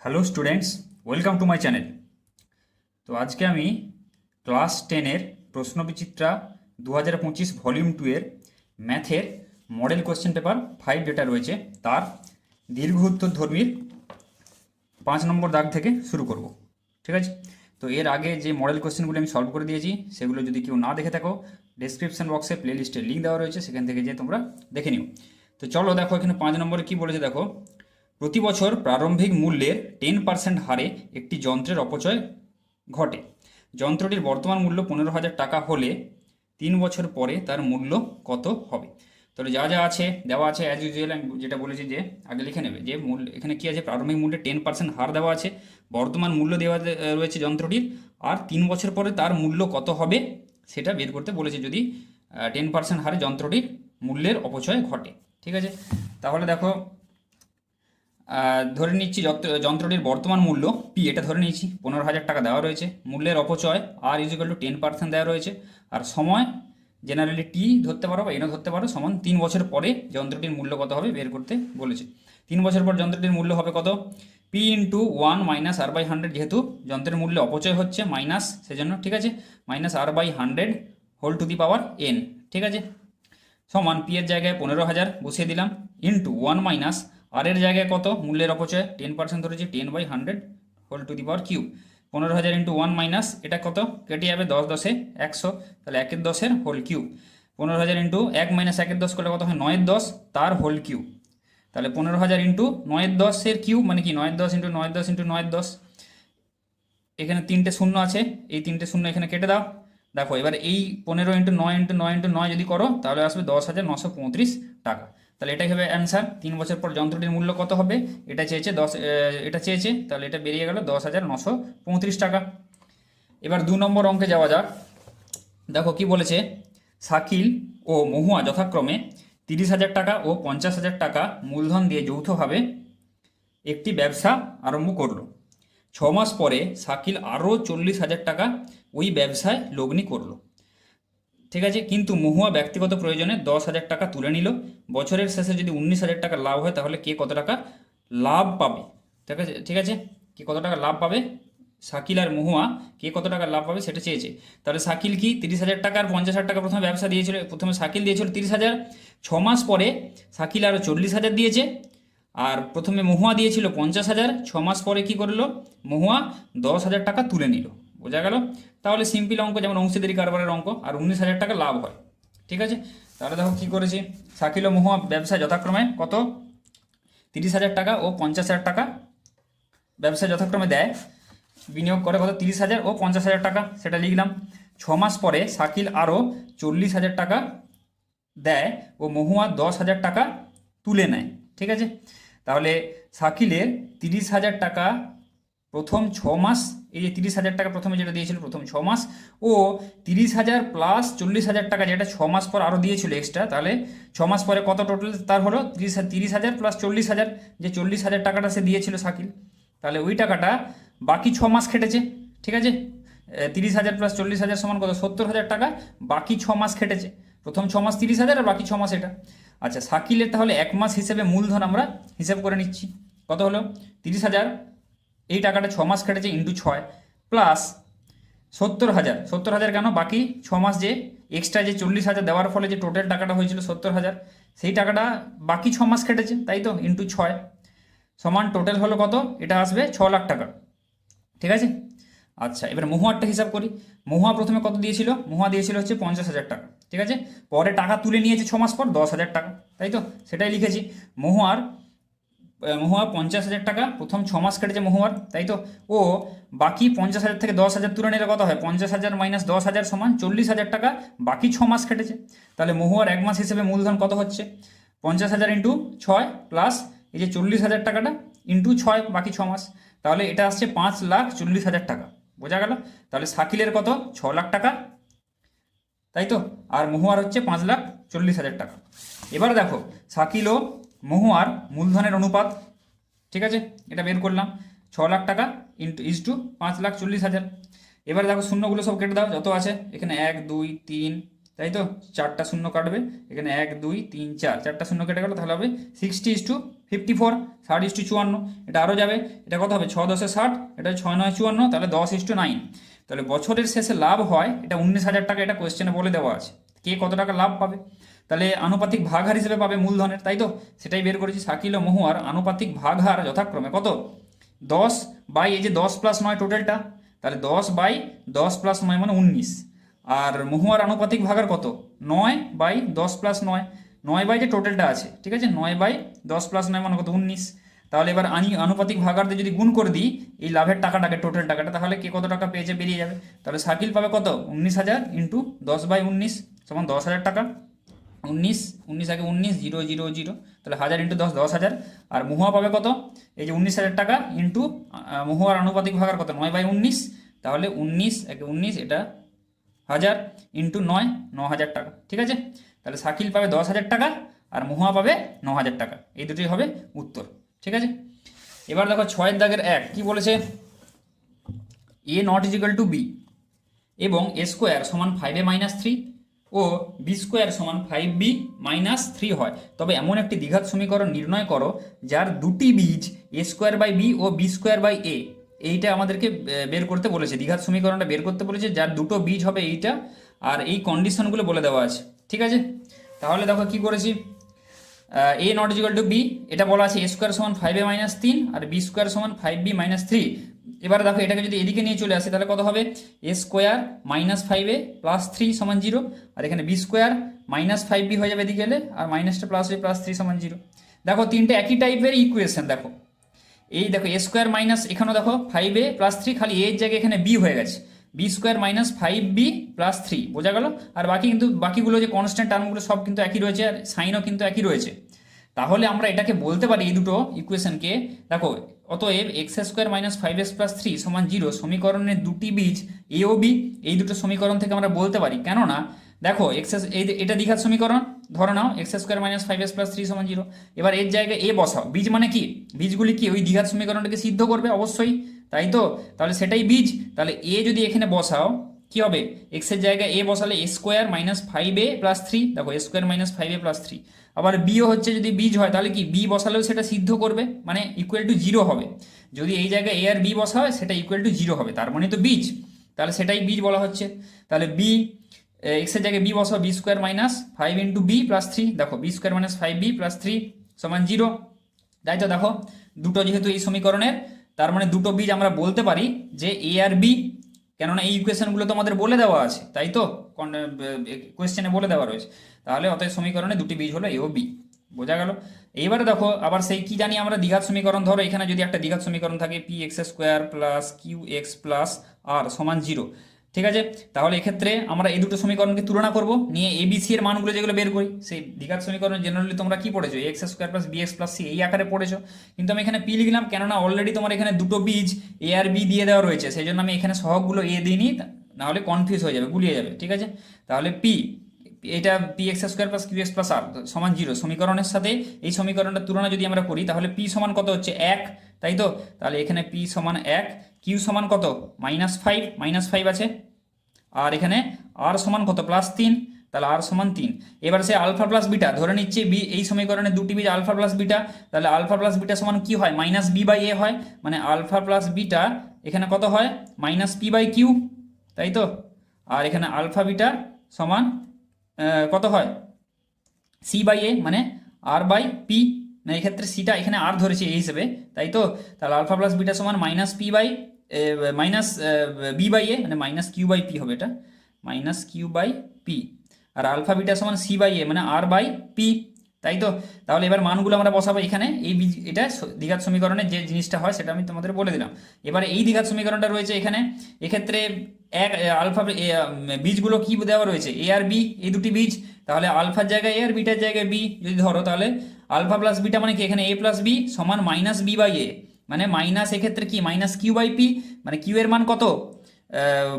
Hello students, welcome to my channel. তো আজকে আমি ক্লাস 10-এর প্রশ্নবিচিত্রা 2025 ভলিউম 2 এর ম্যাথের মডেল কোশ্চেন পেপার 5 যেটা রয়েছে তার দীর্ঘ উত্তরধর্মীর 5 নম্বর দাগ থেকে শুরু করব। ঠিক আছে, তো এর আগে যে মডেল কোশ্চেনগুলো আমি সলভ করে দিয়েছি সেগুলো যদি কেউ না দেখে থাকো, ডেসক্রিপশন বক্সে প্লেলিস্টের লিঙ্ক দেওয়া রয়েছে, সেখান থেকে যে তোমরা দেখে নিও। তো চলো দেখো এখানে 5 নম্বরে কি বলেছে দেখো। প্রতি বছর প্রারম্ভিক মূল্যের 10% হারে একটি যন্ত্রের অপচয় ঘটে। যন্ত্রটির বর্তমান মূল্য 15,000 টাকা হলে 3 বছর পরে তার মূল্য কত হবে? তাহলে যা যা আছে দেওয়া আছে অ্যাজ ইউজুয়াল, আমি যেটা বলেছি যে আগে লিখে নেবে যে মূল্য এখানে কি আছে, প্রারম্ভিক মূল্যে 10% হার দেওয়া আছে, বর্তমান মূল্য দেওয়া রয়েছে যন্ত্রটির, আর 3 বছর পরে তার মূল্য কত হবে সেটা বের করতে বলেছে যদি 10% হারে যন্ত্রটির মূল্যের অপচয় ঘটে। ঠিক আছে, তাহলে দেখো ধরে নিচ্ছি যন্ত্রটির বর্তমান মূল্য পি, এটা ধরে নিচ্ছি 15,000 টাকা দেওয়া রয়েছে, মূল্যের অপচয় আর ইজিক্যাল টু 10% দেওয়া রয়েছে, আর সময় জেনারেলি টি ধরতে পারো বা এনও ধরতে পারো, সমান 3 বছর পরে যন্ত্রটির মূল্য কত হবে বের করতে বলেছে। 3 বছর পর যন্ত্রটির মূল্য হবে কত, P into 1 minus R by 100, যেহেতু যন্ত্রের মূল্য অপচয় হচ্ছে মাইনাস সেজন্য, ঠিক আছে, minus R by 100 whole to the power n, ঠিক আছে, সমান পি এর জায়গায় 15,000 বসিয়ে দিলাম, ইন্টু 1 মাইনাস আর এর জায়গায় কত মূল্যের অপচয় 10% ধরেছি, 10/100 whole to the power cube, 15,000 into 1 minus এটা কত কেটে যাবে 10 10 100, তাহলে 1 এর 10 হোল কিউব, 15,000 ইন্টু 1 মাইনাস 1 এর 10 করলে কত হয় 9 এর 10 তার হোল কিউব, তাহলে 15,000 ইন্টু 9 এর 10 এর কিউব মানে কি 9 এর 10 ইন্টু 9 এর 10 ইন্টু 9 এর 10, এখানে 3টে শূন্য আছে, এই 3টে শূন্য এখানে কেটে দাও। দেখো এবার এই 15 ইন্টু 9 ইন্টু 9 ইন্টু 9 যদি করো তাহলে আসবে 10,935 টাকা। তাহলে এটাই হবে অ্যান্সার। 3 বছর পর যন্ত্রটির মূল্য কত হবে এটা চেয়েছে, এটা চেয়েছে, তাহলে এটা বেরিয়ে গেল 10,935 টাকা। এবার 2 নম্বর অঙ্কে যাওয়া যাক। দেখো কি বলেছে, শাকিল ও মহুয়া যথাক্রমে 30,000 টাকা ও 50,000 টাকা মূলধন দিয়ে যৌথভাবে একটি ব্যবসা আরম্ভ করলো। 6 মাস পরে শাকিল আরও 40,000 টাকা ওই ব্যবসায় লগ্নি করলো। ঠিক আছে, কিন্তু মহুয়া ব্যক্তিগত প্রয়োজনে 10,000 টাকা তুলে নিল। বছরের শেষে যদি 19,000 টাকা লাভ হয় তাহলে কে কত টাকা লাভ পাবে? ঠিক আছে, ঠিক আছে, কে কত টাকা লাভ পাবে, শাকিল আর মহুয়া কে কত টাকা লাভ পাবে সেটা চেয়েছে। তাহলে শাকিল কি 30,000 টাকা আর 50,000 টাকা প্রথমে ব্যবসা দিয়েছিল, প্রথমে শাকিল দিয়েছিল 30,000, 6 মাস পরে শাকিল আরও 40,000 দিয়েছে, আর প্রথমে মহুয়া দিয়েছিল 50,000, 6 মাস পরে কি করলো মহুয়া 10,000 টাকা তুলে নিল। বোঝা গেল? তাহলে সিম্পল অঙ্ক, যেমন অংশীদারি কারবারের অঙ্ক, আর 19,000 টাকা লাভ হয়। ঠিক আছে, তাহলে দেখো কি করেছি, শাকিল ও মহুয়া ব্যবসায় যথাক্রমে কত 30,000 টাকা ও 50,000 টাকা ব্যবসায় যথাক্রমে দেয়, বিনিয়োগ করে কত 30,000 ও 50,000 টাকা, সেটা লিখলাম। 6 মাস পরে শাকিল আরও 40,000 টাকা দেয় ও মহুয়া 10,000 টাকা তুলে নেয়। ঠিক আছে, তাহলে শাকিলের 30,000 টাকা প্রথম 6 মাস, এই যে 30,000 টাকা প্রথমে যেটা দিয়েছিল প্রথম 6 মাস, ও 30,000 প্লাস 40,000 টাকা যেটা 6 মাস পর আরও দিয়েছিল এক্সট্রা, তাহলে 6 মাস পরে কত টোটাল তার হলো 30,000 প্লাস 40,000, যে 40,000 টাকাটা সে দিয়েছিল শাকিল, তাহলে ওই টাকাটা বাকি 6 মাস খেটেছে। ঠিক আছে, 30,000 প্লাস 40,000 সমান কত 70,000 টাকা, বাকি 6 মাস খেটেছে, প্রথম 6 মাস 30,000 আর বাকি 6 মাস এটা। আচ্ছা, শাকিলের তাহলে 1 মাস হিসেবে মূলধন আমরা হিসাব করে নিচ্ছি, কত হলো 30,000, এই টাকাটা 6 মাস কেটেছে ইন্টু 6 প্লাস 70,000, 70,000 কেন, বাকি 6 মাস যে এক্সট্রা যে 40,000 দেওয়ার ফলে যে টোটাল টাকাটা হয়েছিল 70,000, সেই টাকাটা বাকি 6 মাস কেটেছে, তাই তো, ইন্টু 6 সমান টোটাল হলো কত, এটা আসবে 6 লাখ টাকা। ঠিক আছে, আচ্ছা এবার মহুয়ারটা হিসাব করি। মহুয়া প্রথমে কত দিয়েছিল, মহুয়া দিয়েছিল হচ্ছে 50,000 টাকা। ঠিক আছে, পরে টাকা তুলে নিয়েছে 6 মাস পর 10,000 টাকা, তাই তো, সেটাই লিখেছি। মহুয়া 50,000 টাকা প্রথম 6 মাস কেটেছে মহুয়ার, তাই তো, ও বাকি 50,000 থেকে 10,000 তুলে নিলে কত হয় 50,000 মাইনাস 10,000 সমান 40,000 টাকা বাকি 6 মাস কেটেছে। তাহলে মহুয়ার 1 মাস হিসেবে মূলধন কত হচ্ছে 50,000 ইন্টু 6 প্লাস এই যে 40,000 টাকাটা ইন্টু 6 বাকি 6 মাস, তাহলে এটা আসছে 5,40,000 টাকা। বোঝা গেল? তাহলে শাকিলের কত 6 লাখ টাকা, তাই তো, আর মহুয়ার হচ্ছে 5,40,000 টাকা। এবার দেখো শাকিল ও মহুয়ার মূলধনের অনুপাত, ঠিক আছে, এটা বের করলাম 6 লাখ টাকা ইন্টু ইজ টু 5,40,000। এবার দেখো শূন্যগুলো সব কেটে দাও যত আছে, এখানে 1 2 3, তাই তো, 4টা শূন্য কাটবে, এখানে 1 2 3 4, 4টা শূন্য কেটে গেল, তাহলে হবে 60:40, 54, 60:54, এটা আরও যাবে, এটা কত হবে 6×10=60, এটা 6×9=54, তাহলে 10:9। তাহলে বছরের শেষে লাভ হয় এটা 19,000 টাকা, এটা কোয়েশ্চেনে বলে দেওয়া আছে। কে কত টাকা লাভ পাবে, তাহলে আনুপাতিক ভাগহার হিসেবে পাবে মূলধনের, তাই তো সেটাই বের করেছি। শাকিল ও মহুয়ার আনুপাতিক ভাগহার যথাক্রমে কত, 10 বাই এই যে 10 + 9 টোটালটা, তাহলে 10/10 + 9 মানে 19। আর মহুয়ার আনুপাতিক ভাগার কত, 9/10 + 9, 9 বাই যে টোটালটা আছে, ঠিক আছে, 9/10 + 9 মানে কত, 19। তাহলে এবার আনুপাতিক ভাগারদের যদি গুণ করে দিই এই লাভের টাকাটাকে, টোটাল টাকাটা, তাহলে কে কত টাকা পেয়েছে বেরিয়ে যাবে। তাহলে শাকিল পাবে কত, 19,000 × 10/19 সমান 10,000 টাকা। 19, 19 আগে 19, 0 0 0, তাহলে 1000 × 10 10,000। আর মহুয়া পাবে কত, এই যে 19,000 টাকা ইন্টু মহুয়ার আনুপাতিক ভাগার কত, 9/19, তাহলে 19 একে 19, এটা 1000 × 9, 9,000 টাকা, ঠিক আছে। তাহলে শাকিল পাবে 10,000 টাকা আর মহুয়া পাবে 9,000 টাকা, এই দুটোই হবে উত্তর, ঠিক আছে। এবার দেখো 6 দাগের 1 কি বলেছে, a ≠ b এবং a² সমান 5a-3 ও b² সমান 5b-3 হয়, তবে এমন একটি দ্বিঘাত সমীকরণ নির্ণয় করো যার দুটি বীজ a²/b ও b²/a। এইটা আমাদেরকে বের করতে বলেছে, দ্বিঘাত সমীকরণটা বের করতে বলেছে যার দুটো বীজ হবে এইটা, আর এই কন্ডিশনগুলো বলে দেওয়া আছে, ঠিক আছে। তাহলে দেখো কি করেছি, a ≠ b, এটা বলা আছে a² সমান 5a-3 আর b² সমান 5b-3। এবার দেখো এটাকে যদি এদিকে নিয়ে চলে আসে তাহলে কত হবে, a² - 5a + 3 = 0, আর এখানে b² - 5b হয়ে যাবে এদিকে এলে, আর মাইনাসটা প্লাস হয়ে +3 = 0। দেখো তিনটে একই টাইপের ইকুয়েশন, দেখো এই দেখো a² মাইনাস, এখানেও দেখো 5a + 3, খালি এর জায়গায় এখানে b হয়ে গেছে, b² - 5b + 3, বোঝা গেল। আর বাকি কিন্তু বাকিগুলো যে কনস্ট্যান্ট টার্মগুলো সব কিন্তু একই রয়েছে, আর সাইনও কিন্তু একই রয়েছে। তাহলে আমরা এটাকে বলতে পারি এই দুটো ইকুয়েশনকে, দেখো অতএব x² - 5s + 3 = 0 সমীকরণের দুটি বীজ a ও b, এই দুটো সমীকরণ থেকে আমরা বলতে পারি, কেননা দেখো এটা দ্বিঘাত সমীকরণ, ধরে নাও x² - 5s + 3 = 0। এবার এর জায়গায় a বসাও, বীজ মানে কি, বীজগুলি কি ওই দ্বিঘাত সমীকরণটাকে সিদ্ধ করবে অবশ্যই, তাই তো, তাহলে সেটাই বীজ। তাহলে a যদি এখানে বসাও কি হবে, x এর জায়গায় a বসালে a² - 5a + 3, দেখো a² - 5a + 3। আবার বিও হচ্ছে যদি বীজ হয় তাহলে কি বি বসালেও সেটা সিদ্ধ করবে, মানে = 0 হবে। যদি এই জায়গায় এ আর বি বসা হয় সেটা = 0 হবে, তার মানে তো বীজ, তাহলে সেটাই বীজ বলা হচ্ছে। তাহলে বি, এক্স এর জায়গায় বি বসাও, b² - 5 × b + 3, দেখো b² - 5b + 3 = 0, তাই তো। দেখো দুটো যেহেতু এই সমীকরণের, তার মানে দুটো বীজ আমরা বলতে পারি যে এ আর বি, কেননা এই ইকুয়েশনগুলো তো আমাদের বলে দেওয়া আছে, তাই তো, কোয়েশ্চেনে বলে দেওয়া রয়েছে। তাহলে অতএব সমীকরণে দুটি বীজ হলো এ ও বি, বোঝা গেল। এইবারে দেখো আবার সেই কি জানি আমরা দ্বিঘাত সমীকরণ, ধরো এখানে যদি একটা দ্বিঘাত সমীকরণ থাকে px² + qx + r = 0, ঠিক আছে। তাহলে এক্ষেত্রে আমরা এই দুটো সমীকরণকে তুলনা করব, নিয়ে এ বি সি এর মানগুলো যেগুলো বের করি, সেই দ্বিঘাত সমীকরণ জেনারেলি তোমরা কি পড়েছো, x² + bx + c এই আকারে পড়েছো, কিন্তু আমি এখানে পি লিখলাম কেননা অলরেডি তোমার এখানে দুটো বীজ এ আর বি দিয়ে দেওয়া রয়েছে, সেই জন্য আমি এখানে সহগগুলো এ দিইনি, নাহলে কনফিউজ হয়ে যাবে, গুলিয়ে যাবে, ঠিক আছে। তাহলে পি, এটা px² + qx + r = 0 সমীকরণের সাথে এই সমীকরণটার তুলনা যদি আমরা করি তাহলে p সমান কত হচ্ছে 1, তাই তো। তাহলে এখানে p সমান 1, q সমান কত -5 আছে, আর এখানে r সমান কত +3, তাহলে r সমান 3। এবার সে আলফা প্লাস বিটা ধরে নিচ্ছে বি, এই সমীকরণে দুটি বীজ আলফা প্লাস বিটা, তাহলে আলফা প্লাস বিটা সমান কি হয়, -b/a হয়, মানে আলফা প্লাস বিটা এখানে কত হয় -p/q, তাই তো। আর এখানে আলফা বিটা সমান কত হয় c/a, মানে r/p, না এক্ষেত্রে সিটা এখানে আর ধরেছে এই হিসেবে, তাই তো। তাহলে আলফা প্লাস বিটা সমান -b/a, মানে -q/p হবে, এটা -q/p, আর আলফা বিটা সমান c/a, মানে r/p, তাই তো। তাহলে এবার মানগুলো আমরা বসাবো এখানে, এটা দ্বিঘাত সমীকরণের যে জিনিসটা হয় সেটা আমি তোমাদের বলে দিলাম। এবারে এই দ্বিঘাত সমীকরণটা রয়েছে এখানে, এক্ষেত্রে এক আলফা বীজগুলো কি দেওয়া রয়েছে, এ আর বি, এই দুটি বীজ, তাহলে আলফার জায়গায় এ আর বিটার জায়গায় বি যদি ধরো, তাহলে আলফা প্লাস বিটা মানে কি, এখানে a + b সমান -b/a, মানে মাইনাস, এক্ষেত্রে কি -q/p, মানে q এর মান কত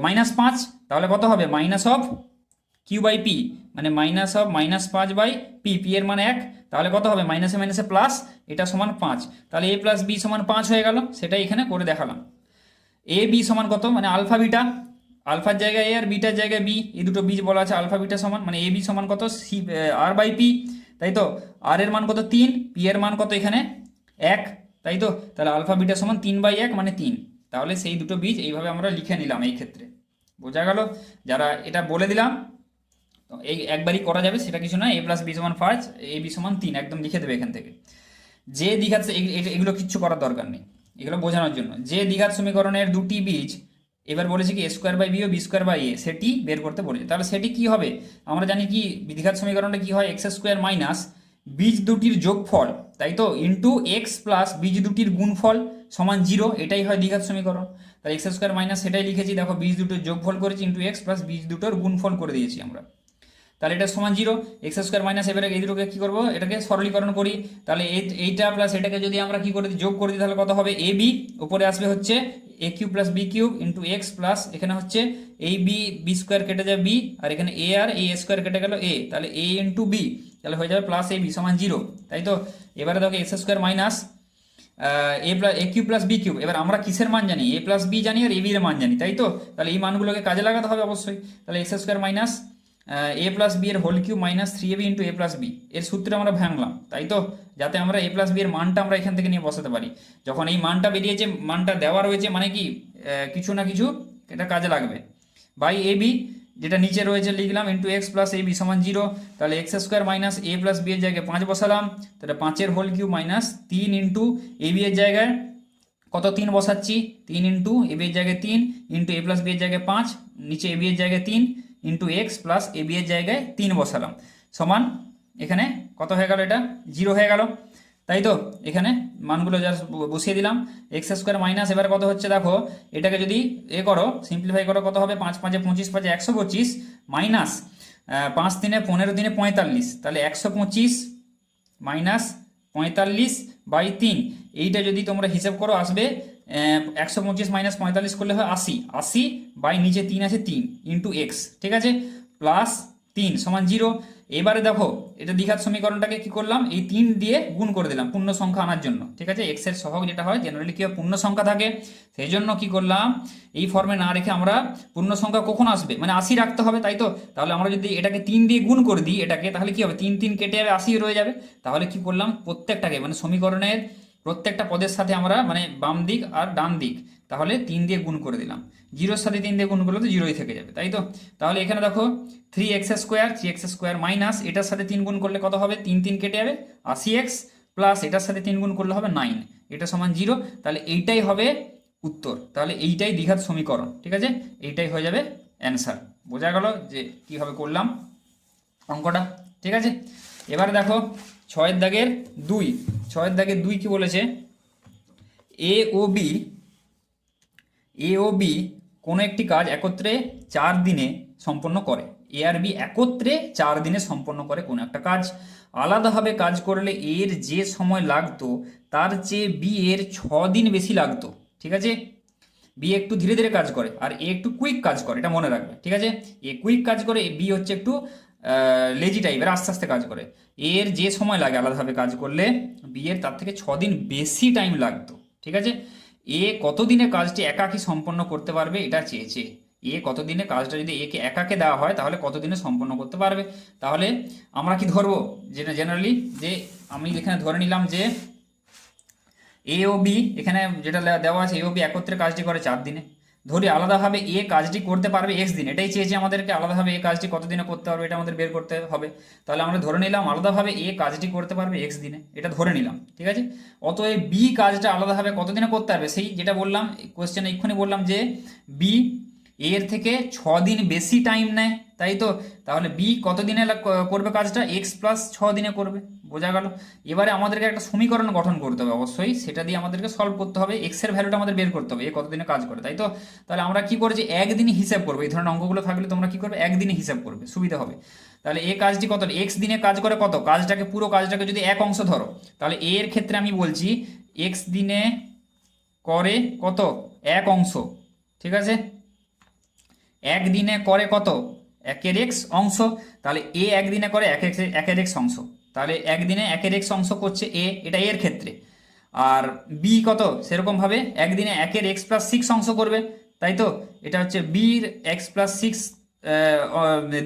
-5, তাহলে কত হবে -q/p, মানে -5/p, p এর মান 1, তাহলে কত হবে মাইনাসে মাইনাসে প্লাস, এটা সমান 5, তাহলে a + b সমান 5 হয়ে গেল, সেটাই এখানে করে দেখালাম। এ বি সমান কত, মানে আলফা বিটা, আলফার জায়গায় এ আর বিটার জায়গায় বি, এই দুটো বীজ বলা আছে আলফা বিটা সমান, মানে এ বি সমান কত r/p, তাই তো। আর এর মান কত 3, পি এর মান কত এখানে এক, তাই তো? তাহলে আলফা বিটা সমান 3/1 মানে 3। তাহলে সেই দুটো বীজ এইভাবে আমরা লিখে নিলাম এই ক্ষেত্রে। বোঝা গেল? যারা এটা বলে দিলাম, তো এই একবারই করা যাবে, সেটা কিছু না। a+b=5, ab=3 একদম লিখে দেবে এখান থেকে। যে দ্বিঘাত এগুলো কিচ্ছু করার দরকার নেই, এগুলো বোঝানোর জন্য। যে দ্বিঘাত সমীকরণের দুটি বীজ, এবার বলেছে কি a² বাই বি ও b² বাই a, সেটি বের করতে বলেছে। তাহলে সেটি কি হবে? আমরা জানি কি দ্বিঘাত সমীকরণটা কি হয়, x² মাইনাস বীজ দুটির যোগফল, তাই তো, ইন্টু এক্স প্লাস বীজ দুটির গুণফল সমান 0, এটাই হয় দ্বিঘাত সমীকরণ। তাহলে x² মাইনাস সেটাই লিখেছি, দেখো বীজ দুটোর যোগফল করেছি ইন্টু এক্স প্লাস বীজ দুটোর গুণফল করে দিয়েছি আমরা। তাহলে এটা সমান 0, x² মাইনাস, এবারে এই দুটোকে কী করবো, এটাকে সরলীকরণ করি। তাহলে এইটা প্লাস এটাকে যদি আমরা কি করে দিই, যোগ করে দিই, তাহলে কত হবে, এ বি, উপরে আসবে হচ্ছে a³ plus b³ into x plus এখানে হচ্ছে এই b² কেটে যাবে b, আর এখানে a আর এই a² কেটে গেল a, তাহলে a ইন্টু b, তাহলে হয়ে যাবে প্লাস ab সমান 0, তাই তো? এবারে দেখো x² minus a³ plus b³, এবার আমরা কিসের মান জানি, a প্লাস বি জানি আর ab এর মান জানি, তাই তো? তাহলে এই মানগুলোকে কাজে লাগাতে হবে অবশ্যই। তাহলে x² মাইনাস a+b এর whole cube minus 3ab into a+b, এর সূত্রে আমরা ভাঙলাম, তাই তো? যাতে আমরা a+b এর মানটা আমরা এখান থেকে নিয়ে বসাতে পারি। যখন এই মানটা বেরিয়েছে, মানটা দেওয়া রয়েছে, মানে কি কিছু না কিছু এটা কাজে লাগবে। বাই ab, যেটা নিচে রয়েছে লিখলাম, ইন্টু এক্স প্লাস ab সমান 0। তাহলে x² মাইনাস a+b এর জায়গায় 5 বসালাম, তাহলে 5-এর whole cube minus 3 into ab এর জায়গায় কত, 3 বসাচ্ছি, 3 ইন্টু ab এর জায়গায় 3 ইন্টু a+b এর জায়গায় 5, নিচে ab এর জায়গায় 3 into x plus A B এর জায়গায় 3 বসালাম, সমান এখানে কত হয়ে গেল, এটা 0 হয়ে গেল, তাই তো? এখানে মানগুলো জাস্ট বসিয়ে দিলাম। x² মাইনাস এবার কত হচ্ছে দেখো, এটাকে যদি করো, সিম্পলিফাই করো, কত হবে, 5×5 25, 125 মাইনাস 5×3 = 15, 15×3 = 45, তাহলে 125 মাইনাস 45/3, এইটা যদি তোমরা হিসাব করো আসবে 125 মাইনাস 45 করলে হয় 80, 80 বাই নিচে 3 আছে 3 ইন্টু এক্স, ঠিক আছে, প্লাস 3 সমান 0। এবারে দেখো এটা দ্বিঘাত সমীকরণটাকে কি করলাম, এই 3 দিয়ে গুণ করে দিলাম পূর্ণ সংখ্যা আনার জন্য, ঠিক আছে? এক্স এর সহগ যেটা হয় জেনারেলি কি হয়, পূর্ণ সংখ্যা থাকে, সেই জন্য কি করলাম, এই ফর্মে না রেখে আমরা পূর্ণ সংখ্যা কখন আসবে, মানে 80 রাখতে হবে, তাই তো? তাহলে আমরা যদি এটাকে 3 দিয়ে গুণ করে দিই এটাকে, তাহলে কি হবে, 3 3 কেটে যাবে, 80 রয়ে যাবে। তাহলে কি করলাম, প্রত্যেকটাকে মানে সমীকরণের প্রত্যেকটা পদের সাথে আমরা মানে বাম দিক আর ডান দিক, তাহলে 3 দিয়ে গুণ করে দিলাম, 0-এর সাথে 3 দিয়ে গুণ করলে তো 0ই থেকে যাবে, তাই তো? তাহলে এখানে দেখো 3x² মাইনাস এটার সাথে 3 গুণ করলে কত হবে, 3 3 কেটে যাবে, 80x প্লাস এটার সাথে 3 গুণ করলে হবে 9, এটা সমান 0। তাহলে এইটাই হবে উত্তর, তাহলে এইটাই দ্বিঘাত সমীকরণ, ঠিক আছে? এইটাই হয়ে যাবে অ্যান্সার। বোঝা গেল যে কীভাবে করলাম অঙ্কটা, ঠিক আছে? এবারে দেখো 6-এর দাগের 2, 6-এর দাগের 2 কি বলেছে, এ ও বি কোনো একটি কাজ একত্রে 4 দিনে সম্পন্ন করে, এ আর বি একত্রে 4 দিনে সম্পন্ন করে কোনো একটা কাজ। আলাদাভাবে কাজ করলে এর যে সময় লাগতো তার চেয়ে বি এর 6 দিন বেশি লাগতো, ঠিক আছে? বি একটু ধীরে ধীরে কাজ করে আর এ একটু কুইক কাজ করে, এটা মনে রাখবে, ঠিক আছে? এ কুইক কাজ করে, বি হচ্ছে একটু লেজি টাইপের, আস্তে আস্তে কাজ করে। এর যে সময় লাগে আলাদাভাবে কাজ করলে বি এর তার থেকে 6 দিন বেশি টাইম লাগতো, ঠিক আছে? এ কতদিনে কাজটি একাকী সম্পন্ন করতে পারবে এটা চেয়েছে। এ কতদিনে কাজটা যদি একে একাকে দেওয়া হয় তাহলে কতদিনে সম্পন্ন করতে পারবে। তাহলে আমরা কি ধরবো, যেটা জেনারেলি যে আমি এখানে ধরে নিলাম যে এ ও বি, এখানে যেটা দেওয়া আছে এ ও বি একত্রে কাজটি করে 4 দিনে, ধরি আলাদাভাবে এ কাজটি করতে পারবে এক্স দিন, এটাই চেয়েছে আমাদেরকে, আলাদাভাবে এ কাজটি কত দিনে করতে পারবে এটা আমাদের বের করতে হবে। তাহলে আমরা ধরে নিলাম আলাদাভাবে এ কাজটি করতে পারবে এক্স দিনে, এটা ধরে নিলাম, ঠিক আছে? অতএব বি কাজটা আলাদাভাবে কত দিনে করতে পারবে, সেই যেটা বললাম কোয়েশ্চেন এক্ষুনি বললাম যে বি এর থেকে 6 দিন বেশি টাইম নেয়, তাই তো? তাহলে বি কত দিনে করবে কাজটা, এক্স প্লাস 6 দিনে করবে, বোঝা গেল? এবারে আমাদেরকে একটা সমীকরণ গঠন করতে হবে অবশ্যই, সেটা দিয়ে আমাদেরকে সলভ করতে হবে, এক্স এর ভ্যালুটা আমাদের বের করতে হবে, এ কতদিনে কাজ করে, তাই তো? তাহলে আমরা কি করেছি, একদিনই হিসাব করবো, এই ধরনের অঙ্কগুলো থাকলে তোমরা কি করবে, একদিনই হিসাব করবে, সুবিধা হবে। তাহলে এ কাজটি কত, এক্স দিনে কাজ করে কত, কাজটাকে পুরো কাজটাকে যদি এক অংশ ধরো, তাহলে এর ক্ষেত্রে আমি বলছি এক্স দিনে করে কত, এক অংশ, ঠিক আছে? একদিনে করে কত, 1/x অংশ, তাহলে এ একদিনে করে 1/x অংশ, তাহলে একদিনে 1/x অংশ করছে এ, এটা এর ক্ষেত্রে। আর বি কত, সেরকমভাবে একদিনে 1/x + 6 অংশ করবে, তাই তো? এটা হচ্ছে বির x + 6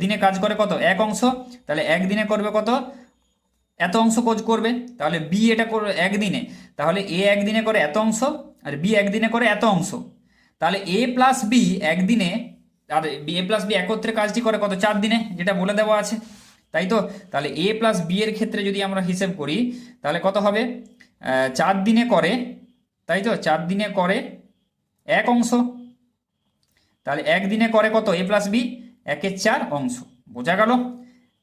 দিনে কাজ করে কত, এক অংশ, তাহলে একদিনে করবে কত, এত অংশ করবে, তাহলে বি এটা একদিনে, তাহলে এ একদিনে করে এত অংশ আর বি একদিনে করে এত অংশ, তাহলে এ প্লাস বি একদিনে আর এ প্লাস বি একত্রে কাজটি করে কত 4 দিনে, যেটা বলে দেওয়া আছে, তাই তো। তাহলে এ প্লাস বি এর ক্ষেত্রে যদি আমরা হিসেব করি তাহলে কত হবে, 4 দিনে করে, তাই তো 4 দিনে করে এক অংশ, তাহলে একদিনে করে কত এ প্লাস বি 1/4 অংশ, বোঝা গেল।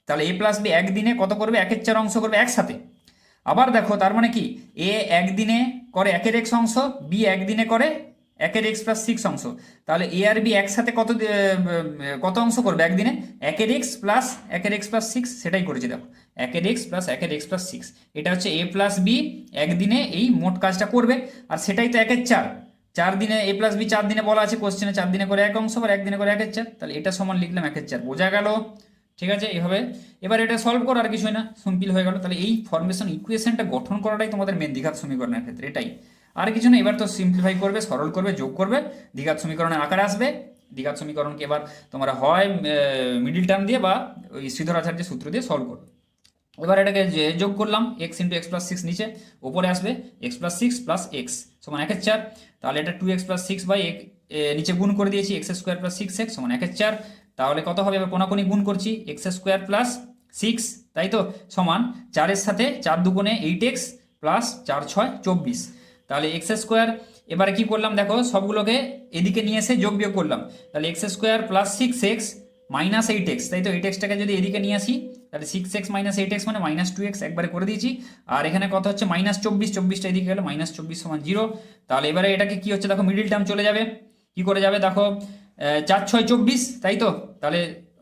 তাহলে এ প্লাস বি একদিনে কত করবে 1/4 অংশ করবে একসাথে। আবার দেখো তার মানে কি, এ একদিনে করে 1/x অংশ, বি একদিনে করে 1/x প্লাস 6 অংশ, তাহলে এ আর বি একসাথে কত অংশ করবে একদিনে 1/x প্লাস 1/x প্লাস 6, সেটাই করেছি দেখো 1/x প্লাস 1/x প্লাস 6, এটা হচ্ছে এ প্লাস বি একদিনে এই মোট কাজটা করবে, আর সেটাই তো 1/4, 4 দিনে এ প্লাস বি 4 দিনে বলা আছে কোশ্চেনে, 4 দিনে করে এক অংশ আর একদিনে করে 1/4, তাহলে এটা সমান লিখলাম 1/4, বোঝা গেল। ঠিক আছে, এভাবে এবার এটা সলভ করো, আর কিছুই না, সিম্পল হয়ে গেল। তাহলে এই ফর্মেশন ইকুয়েশনটা গঠন করাটাই তোমাদের মেন দ্বিঘাত সমীকরণের ক্ষেত্রে এটাই, আর কিছু না। এবার তো সিম্পলিফাই করবে, সরল করবে, যোগ করবে, দ্বিঘাত সমীকরণের আকারে আসবে। দ্বিঘাত সমীকরণকে এবার তোমরা হয় মিডিল টার্ম দিয়ে বা ওই শ্রীধরাচার্যের সূত্র দিয়ে সলভ করবে। এবার এটাকে যোগ করলাম, এক্স ইন্টু এক্স প্লাস 6 নিচে, উপরে আসবে এক্স প্লাস 6 প্লাস এক্স সমান 1/4, তাহলে এটা 2x প্লাস 6 বাই নিচে গুণ করে দিয়েছি এক্স স্কোয়ার প্লাস 6x সমান 1/4, তাহলে কত হবে, এবার কোনাকুনি গুণ করছি এক্স স্কোয়ার প্লাস 6, তাই তো, সমান 4-এর সাথে 4 দুগুণে 8x প্লাস 4-6 24, তাহলে এক্স স্কোয়ার, এবারে কি করলাম দেখো সবগুলোকে এদিকে নিয়ে এসে যোগ বিয়োগ করলাম, তাহলে x square plus 6x minus 8x, তাই তো 8xটাকে যদি এদিকে নিয়ে আসি তাহলে 6x মাইনাস 8x মানে মাইনাস 2x একবারে করে দিয়েছি, আর এখানে কত হচ্ছে মাইনাস 24টা এদিকে গেলে মাইনাস 24 সমান 0, তাহলে এবারে এটাকে কি হচ্ছে দেখো মিডিল টার্ম চলে যাবে, কি করে যাবে দেখো 4-6 24, তাই তো, তাহলে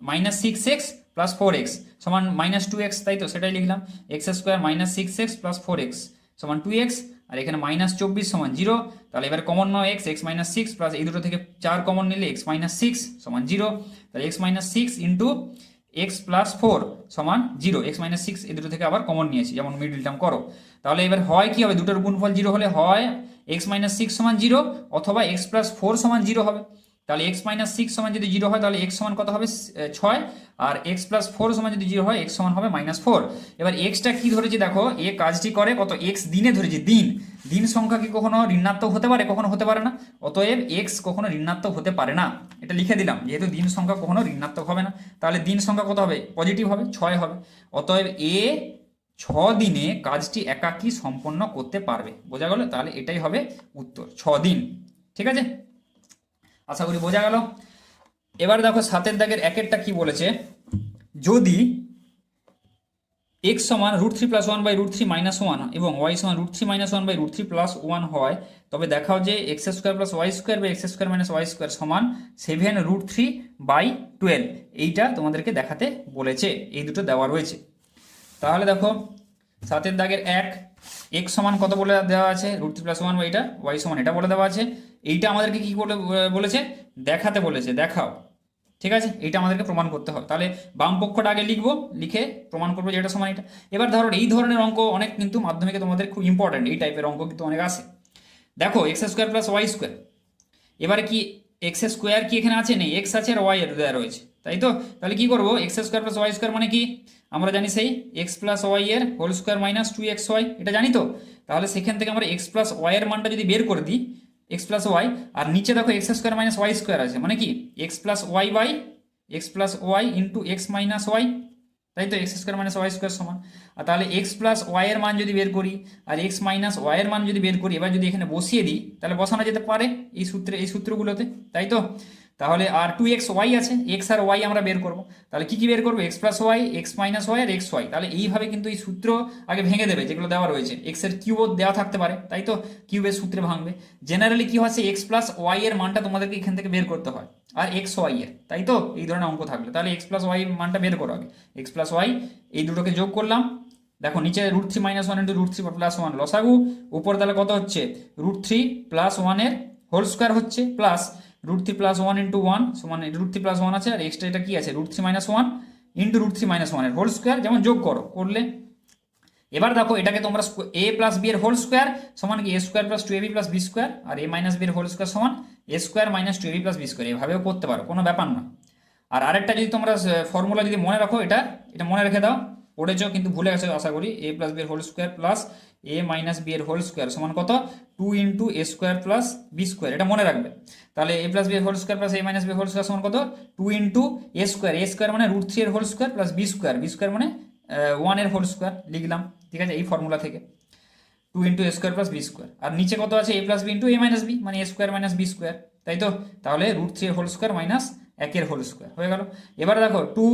মাইনাস 6x প্লাস 4x সমান মাইনাস 2x, তাই তো সেটাই লিখলাম, x square minus 6x plus 4x সমান 2x, আর এখানে মাইনাস 24 সমান 0, তাহলে এবার কমন নাও এক্স মাইনাস 6 প্লাস এই দুটো থেকে 4 কমন নিলে এক্স মাইনাস 6 সমান 0, তাহলে x minus 6 into x plus 4 সমান 0, এক্স মাইনাস 6 এই দুটো থেকে আবার কমন নিয়েছি যেমন মিডিল টার্ম করো, তাহলে এবার হয় কি হবে, দুটোর গুণফল 0 হলে হয় এক্স মাইনাস 6 সমান 0 অথবা এক্স প্লাস 4 সমান 0 হবে, তাহলে এক্স মাইনাস 6 সমান যদি 0 হয় তাহলে এক্স সমান কত হবে 6, আর এক্স প্লাস 4 সমান যদি 0 হয় এক্স সমান হবে -4। এবার এক্সটা কি ধরেছি দেখো, এ কাজটি করে কত এক্স দিনে ধরেছি, দিন সংখ্যা কি কখনো ঋণাত্মক হতে পারে, কখনো হতে পারে না, অতএব এক্স কখনো ঋণাত্মক হতে পারে না, এটা লিখে দিলাম, যেহেতু দিন সংখ্যা কখনো ঋণাত্মক হবে না, তাহলে দিন সংখ্যা কত হবে পজিটিভ হবে 6 হবে, অতএব এ 6 দিনে কাজটি একাকী সম্পন্ন করতে পারবে, বোঝা গেল, তাহলে এটাই হবে উত্তর 6 দিন। ঠিক আছে, আশা করি বোঝা গেল। এবার দেখো 7-এর দাগের 1-এরটা কি বলেছে, যদি x সমান √3 + 1 / √3 - 1 এবং y সমান √3 - 1 / √3 + 1 হয়, তবে দেখাও যে x² + y² বা x² - y² সমান 7√3/12, এইটা তোমাদেরকে দেখাতে বলেছে, এই দুটো দেওয়া রয়েছে। তাহলে দেখো 7-এর দাগের 1, x সমান কত বলে দেওয়া আছে √3 + 1 বা এটা, y সমান এটা বলে দেওয়া আছে, এইটা আমাদেরকে কি করে বলেছে দেখাতে বলেছে, দেখাও। ঠিক আছে, এইটা আমাদেরকে প্রমাণ করতে হবে, তাহলে বাম পক্ষটা আগে লিখবো, লিখে প্রমাণ করবো যে এটা সমান এটা। এবার ধরো এই ধরনের অঙ্ক অনেক কিন্তু মাধ্যমিকে তোমাদের খুব ইম্পর্টেন্ট, এই টাইপের অঙ্ক কিন্তু অনেক আসে। দেখো x² + y², এবারে কি এক্স স্কোয়ার কি এখানে আছে, নেই, এক্স আছে আর ওয়াই এর দেওয়া রয়েছে, তাই তো, তাহলে কি করবো x² + y² মানে কি, আমরা জানি সেই x + y এর হোল স্কোয়ার মাইনাস 2xy, এটা জানি তো, তাহলে সেখান থেকে আমরা x + y এর মানটা যদি বের করে দিই x + y, আর নিচে দেখো x² - y² আছে, মানে কি x + y by x + y into x - y, তাই তো, x² - y² সমান, আর তাহলে x + y এর মান যদি বের করি আর x - y এর মান যদি বের করি, এবার যদি এখানে বসিয়ে দিই তাহলে বসানো যেতে পারে এই সূত্রে, এই সূত্রগুলোতে, তাই তো, তাহলে আর 2xy আছে, x আর y আমরা বের করব, তাহলে কি কি বের করবো x + y, x - y আর xy, তাহলে এইভাবে কিন্তু এই সূত্র আগে ভেঙে দেবে যেগুলো দেওয়া রয়েছে, x এর কিউব দেওয়া থাকতে পারে, তাই তো, কিউবের সূত্রে ভাঙবে, জেনারেলি কি হচ্ছে x + y এর মানটা তোমাদেরকে এখান থেকে বের করতে হয়, আর xy এর, তাই তো, এই ধরনের অঙ্ক থাকলে তাহলে x + y মানটা বের করো আগে, x + y এই দুটোকে যোগ করলাম, দেখো নিচে √3 - 1 ইন্টু √3 + 1 লসাগু, উপর তাহলে কত হচ্ছে √3 + 1 এর হোল স্কোয়ার হচ্ছে, প্লাস √3 + 1 ইন্টু 1 সমান √3 + 1 আছে, আর এক্সট্রা এটা কি আছে √3 - 1 ইন্টু √3 - 1 এর হোল স্কোয়ার, যেমন যোগ করো, করলে এবার দেখো এটাকে তোমরা a + b এর হোল স্কোয়ার সমান কি a² + 2ab + b², আর a - b এর হোল স্কোয়ার সমান a² - 2ab + b², এভাবেও করতে পারো, কোনো ব্যাপার না। আর আরেকটা যদি তোমরা ফর্মুলা যদি মনে রাখো, এটা মনে রেখে দাও, পড়েছো কিন্তু ভুলে গেছো আশা করি। এ প্লাস বি এর হোল স্কোয়ার প্লাস এ মাইনাস বি এর হোল স্কোয়ার সমান কত, 2 × a² প্লাস b², এটা মনে রাখবে। তাহলে এ প্লাস বি এর হোল স্কোয়ার প্লাস এ মাইনাস বি এর হোল স্কোয়ার সমান কত, 2 × a², মানে √3 এর হোল স্কোয়ার প্লাস b² মানে 1 এর হোল স্কোয়ার লিখলাম, ঠিক আছে, এই ফর্মুলা থেকে 2 × a² প্লাস b²। আর নিচে কত আছে, a plus b into a minus b, মানে a² মাইনাস b², তাই তো। তাহলে √3 এর হোল স্কোয়ার মাইনাস 1 এর হোল স্কোয়ার হয়ে গেল। এবার দেখো 2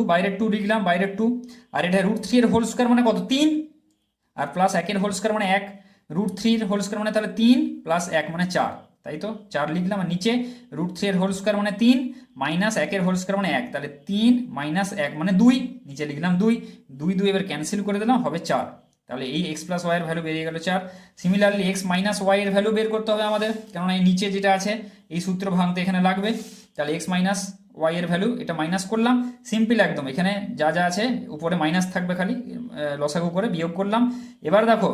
× বাইরের 2 লিখলাম, বাইরের 2, আর এটা √3 এর হোল স্কোয়ার মানে কত, 3, আর প্লাস 1 এর হোল স্কোয়ার মানে 1, √3 এর হোল স্কোয়ার মানে তাহলে 3 প্লাস 1 মানে 4, তাই তো 4 লিখলাম। আর নিচে √3 এর হোল স্কোয়ার মানে 3 মাইনাস 1 এর হোল স্কোয়ার মানে 1, তাহলে 3 মাইনাস 1 মানে 2, নিচে লিখলাম 2, 2 এবার ক্যান্সেল করে দিলাম, হবে 4। তাহলে এই এক্স প্লাস ওয়াই এর ভ্যালু বেরিয়ে গেল 4। সিমিলারলি এক্স মাইনাস ওয়াই এর ভ্যালু বের করতে হবে আমাদের, কেননা এই নিচে যেটা আছে এই সূত্র ভাঙতে এখানে লাগবে। তাহলে এক্স মাইনাস ওয়াই এর ভ্যালু, এটা মাইনাস করলাম, সিম্পল একদম, এখানে যা যা আছে উপরে মাইনাস থাকবে, খালি লসাগু করে বিয়োগ করলাম। এবার দেখো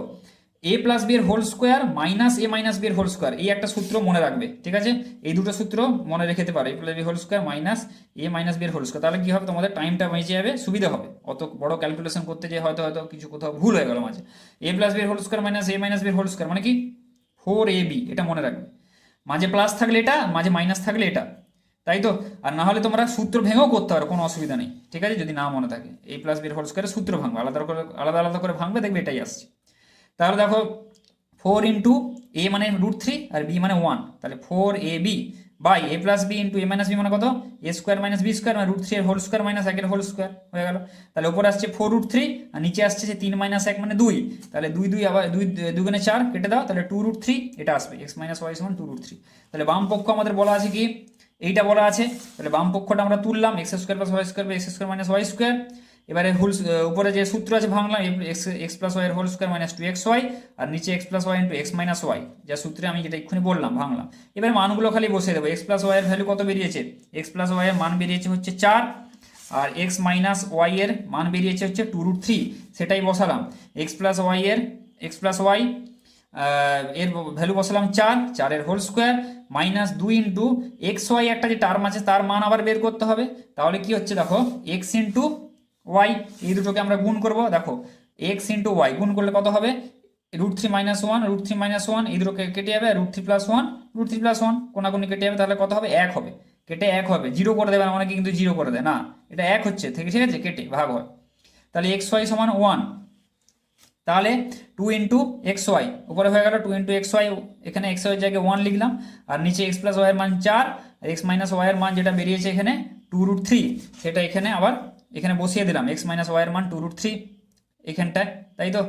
এ প্লাস বি এর whole square minus A minus B এর হোল স্কোয়ার, এই একটা সূত্র মনে রাখবে, ঠিক আছে, এই দুটো সূত্র মনে রেখেতে পারো, A plus B whole square minus A minus B এর হোল স্কোয়ার। তাহলে কি হবে, তোমাদের টাইমটা বেঁচে যাবে, সুবিধা হবে, অত বড় ক্যালকুলেশন করতে যে হয়তো হয়তো কিছু কোথাও ভুল হয়ে গেল মাঝে। এ প্লাস বি এর whole square minus A minus B এর হোল স্কোয়ার মানে কি 4ab, এটা মনে রাখবে, মাঝে প্লাস থাকলে এটা, মাঝে মাইনাস থাকলে এটা, তাই তো। আর না হলে তোমরা সূত্র ভেঙেও করতে পারো, কোনো অসুবিধা নেই, ঠিক আছে, যদি না মনে থাকে। এ প্লাস বি এর হোল স্কোয়ারের সূত্র ভাঙবে, আলাদা আলাদা করে ভাঙবে, দেখবে এটাই আসছে। তাহলে দেখো 4 × a মানে √3 আর b মানে 1, তাহলে 4ab by A plus b into a minus b মানে কত, a² মাইনাস b² মানে √3 এর হোল স্কোয়ার মাইনাস 1 এর হোল স্কোয়ার হয়ে গেল। তাহলে উপরে আসছে 4√3 আর নিচে আসছে যে 3 মাইনাস 1 মানে 2, তাহলে 2 আবার 2 2 4 কেটে দাও, তাহলে 2√3 এটা আসবে, x মাইনাস ওয়াই সমান 2√3। তাহলে বাম পক্ষ আমাদের বলা আছে কি, এইটা বলা আছে, তাহলে বাম পক্ষটা আমরা তুললাম, x² plus y² by x² minus y²। এবারে হোল উপরে যে সূত্র আছে ভাঙলাম, এক্স প্লাস ওয়াই এর হোল স্কোয়ার মাইনাস 2xy, আর নিচে x plus y into x minus y, যা সূত্রে আমি যেটা এক্ষুনি বললাম ভাঙলাম। এবার মানগুলো খালি বসিয়ে দেবো, এক্স প্লাস ওয়াই এর ভ্যালু কত বেরিয়েছে, এক্স প্লাস ওয়াই এর মান বেরিয়েছে হচ্ছে 4, আর এক্স মাইনাস ওয়াই এর মান বেরিয়েছে হচ্ছে 2√3, সেটাই বসালাম। এক্স প্লাস ওয়াই এর এর ভ্যালু বসালাম 4, 4 এর হোল স্কোয়ার মাইনাস 2 × xy, একটা যে টার্ম আছে তার মান আবার বের করতে হবে। তাহলে কি হচ্ছে দেখো, এক্স ইন্টু ওয়াই, এই দুটোকে আমরা গুণ করব, দেখো এক্স ইন্টু ওয়াই গুণ করলে কত হবে, √3 মাইনাস 1, √3 মাইনাস 1, এই দুটোকে কেটে যাবে, √3 প্লাস 1, √3 প্লাস 1 কোনাকুনি কেটে যাবে, তাহলে কত হবে, 1 হবে, কেটে 1 হবে, 0 করে দেবে, অনেকে কিন্তু 0 করে দেয় না, এটা 1 হচ্ছে থেকে, ঠিক আছে, কেটে ভাগ হয়। তাহলে xy সমান 1, তাহলে 2 × xy উপরে হয়ে গেল 2 × xy, এখানে xy এর জায়গায় 1 লিখলাম, আর নিচে x প্লাস ওয়াই এর মান 4, আর x মাইনাস ওয়াই এর মান যেটা বেরিয়েছে এখানে 2√3, সেটা এখানে আবার এখানে বসিয়ে দিলাম, x মাইনাস ওয়াই এর মান 2√3 এখানটায়, তাই তো।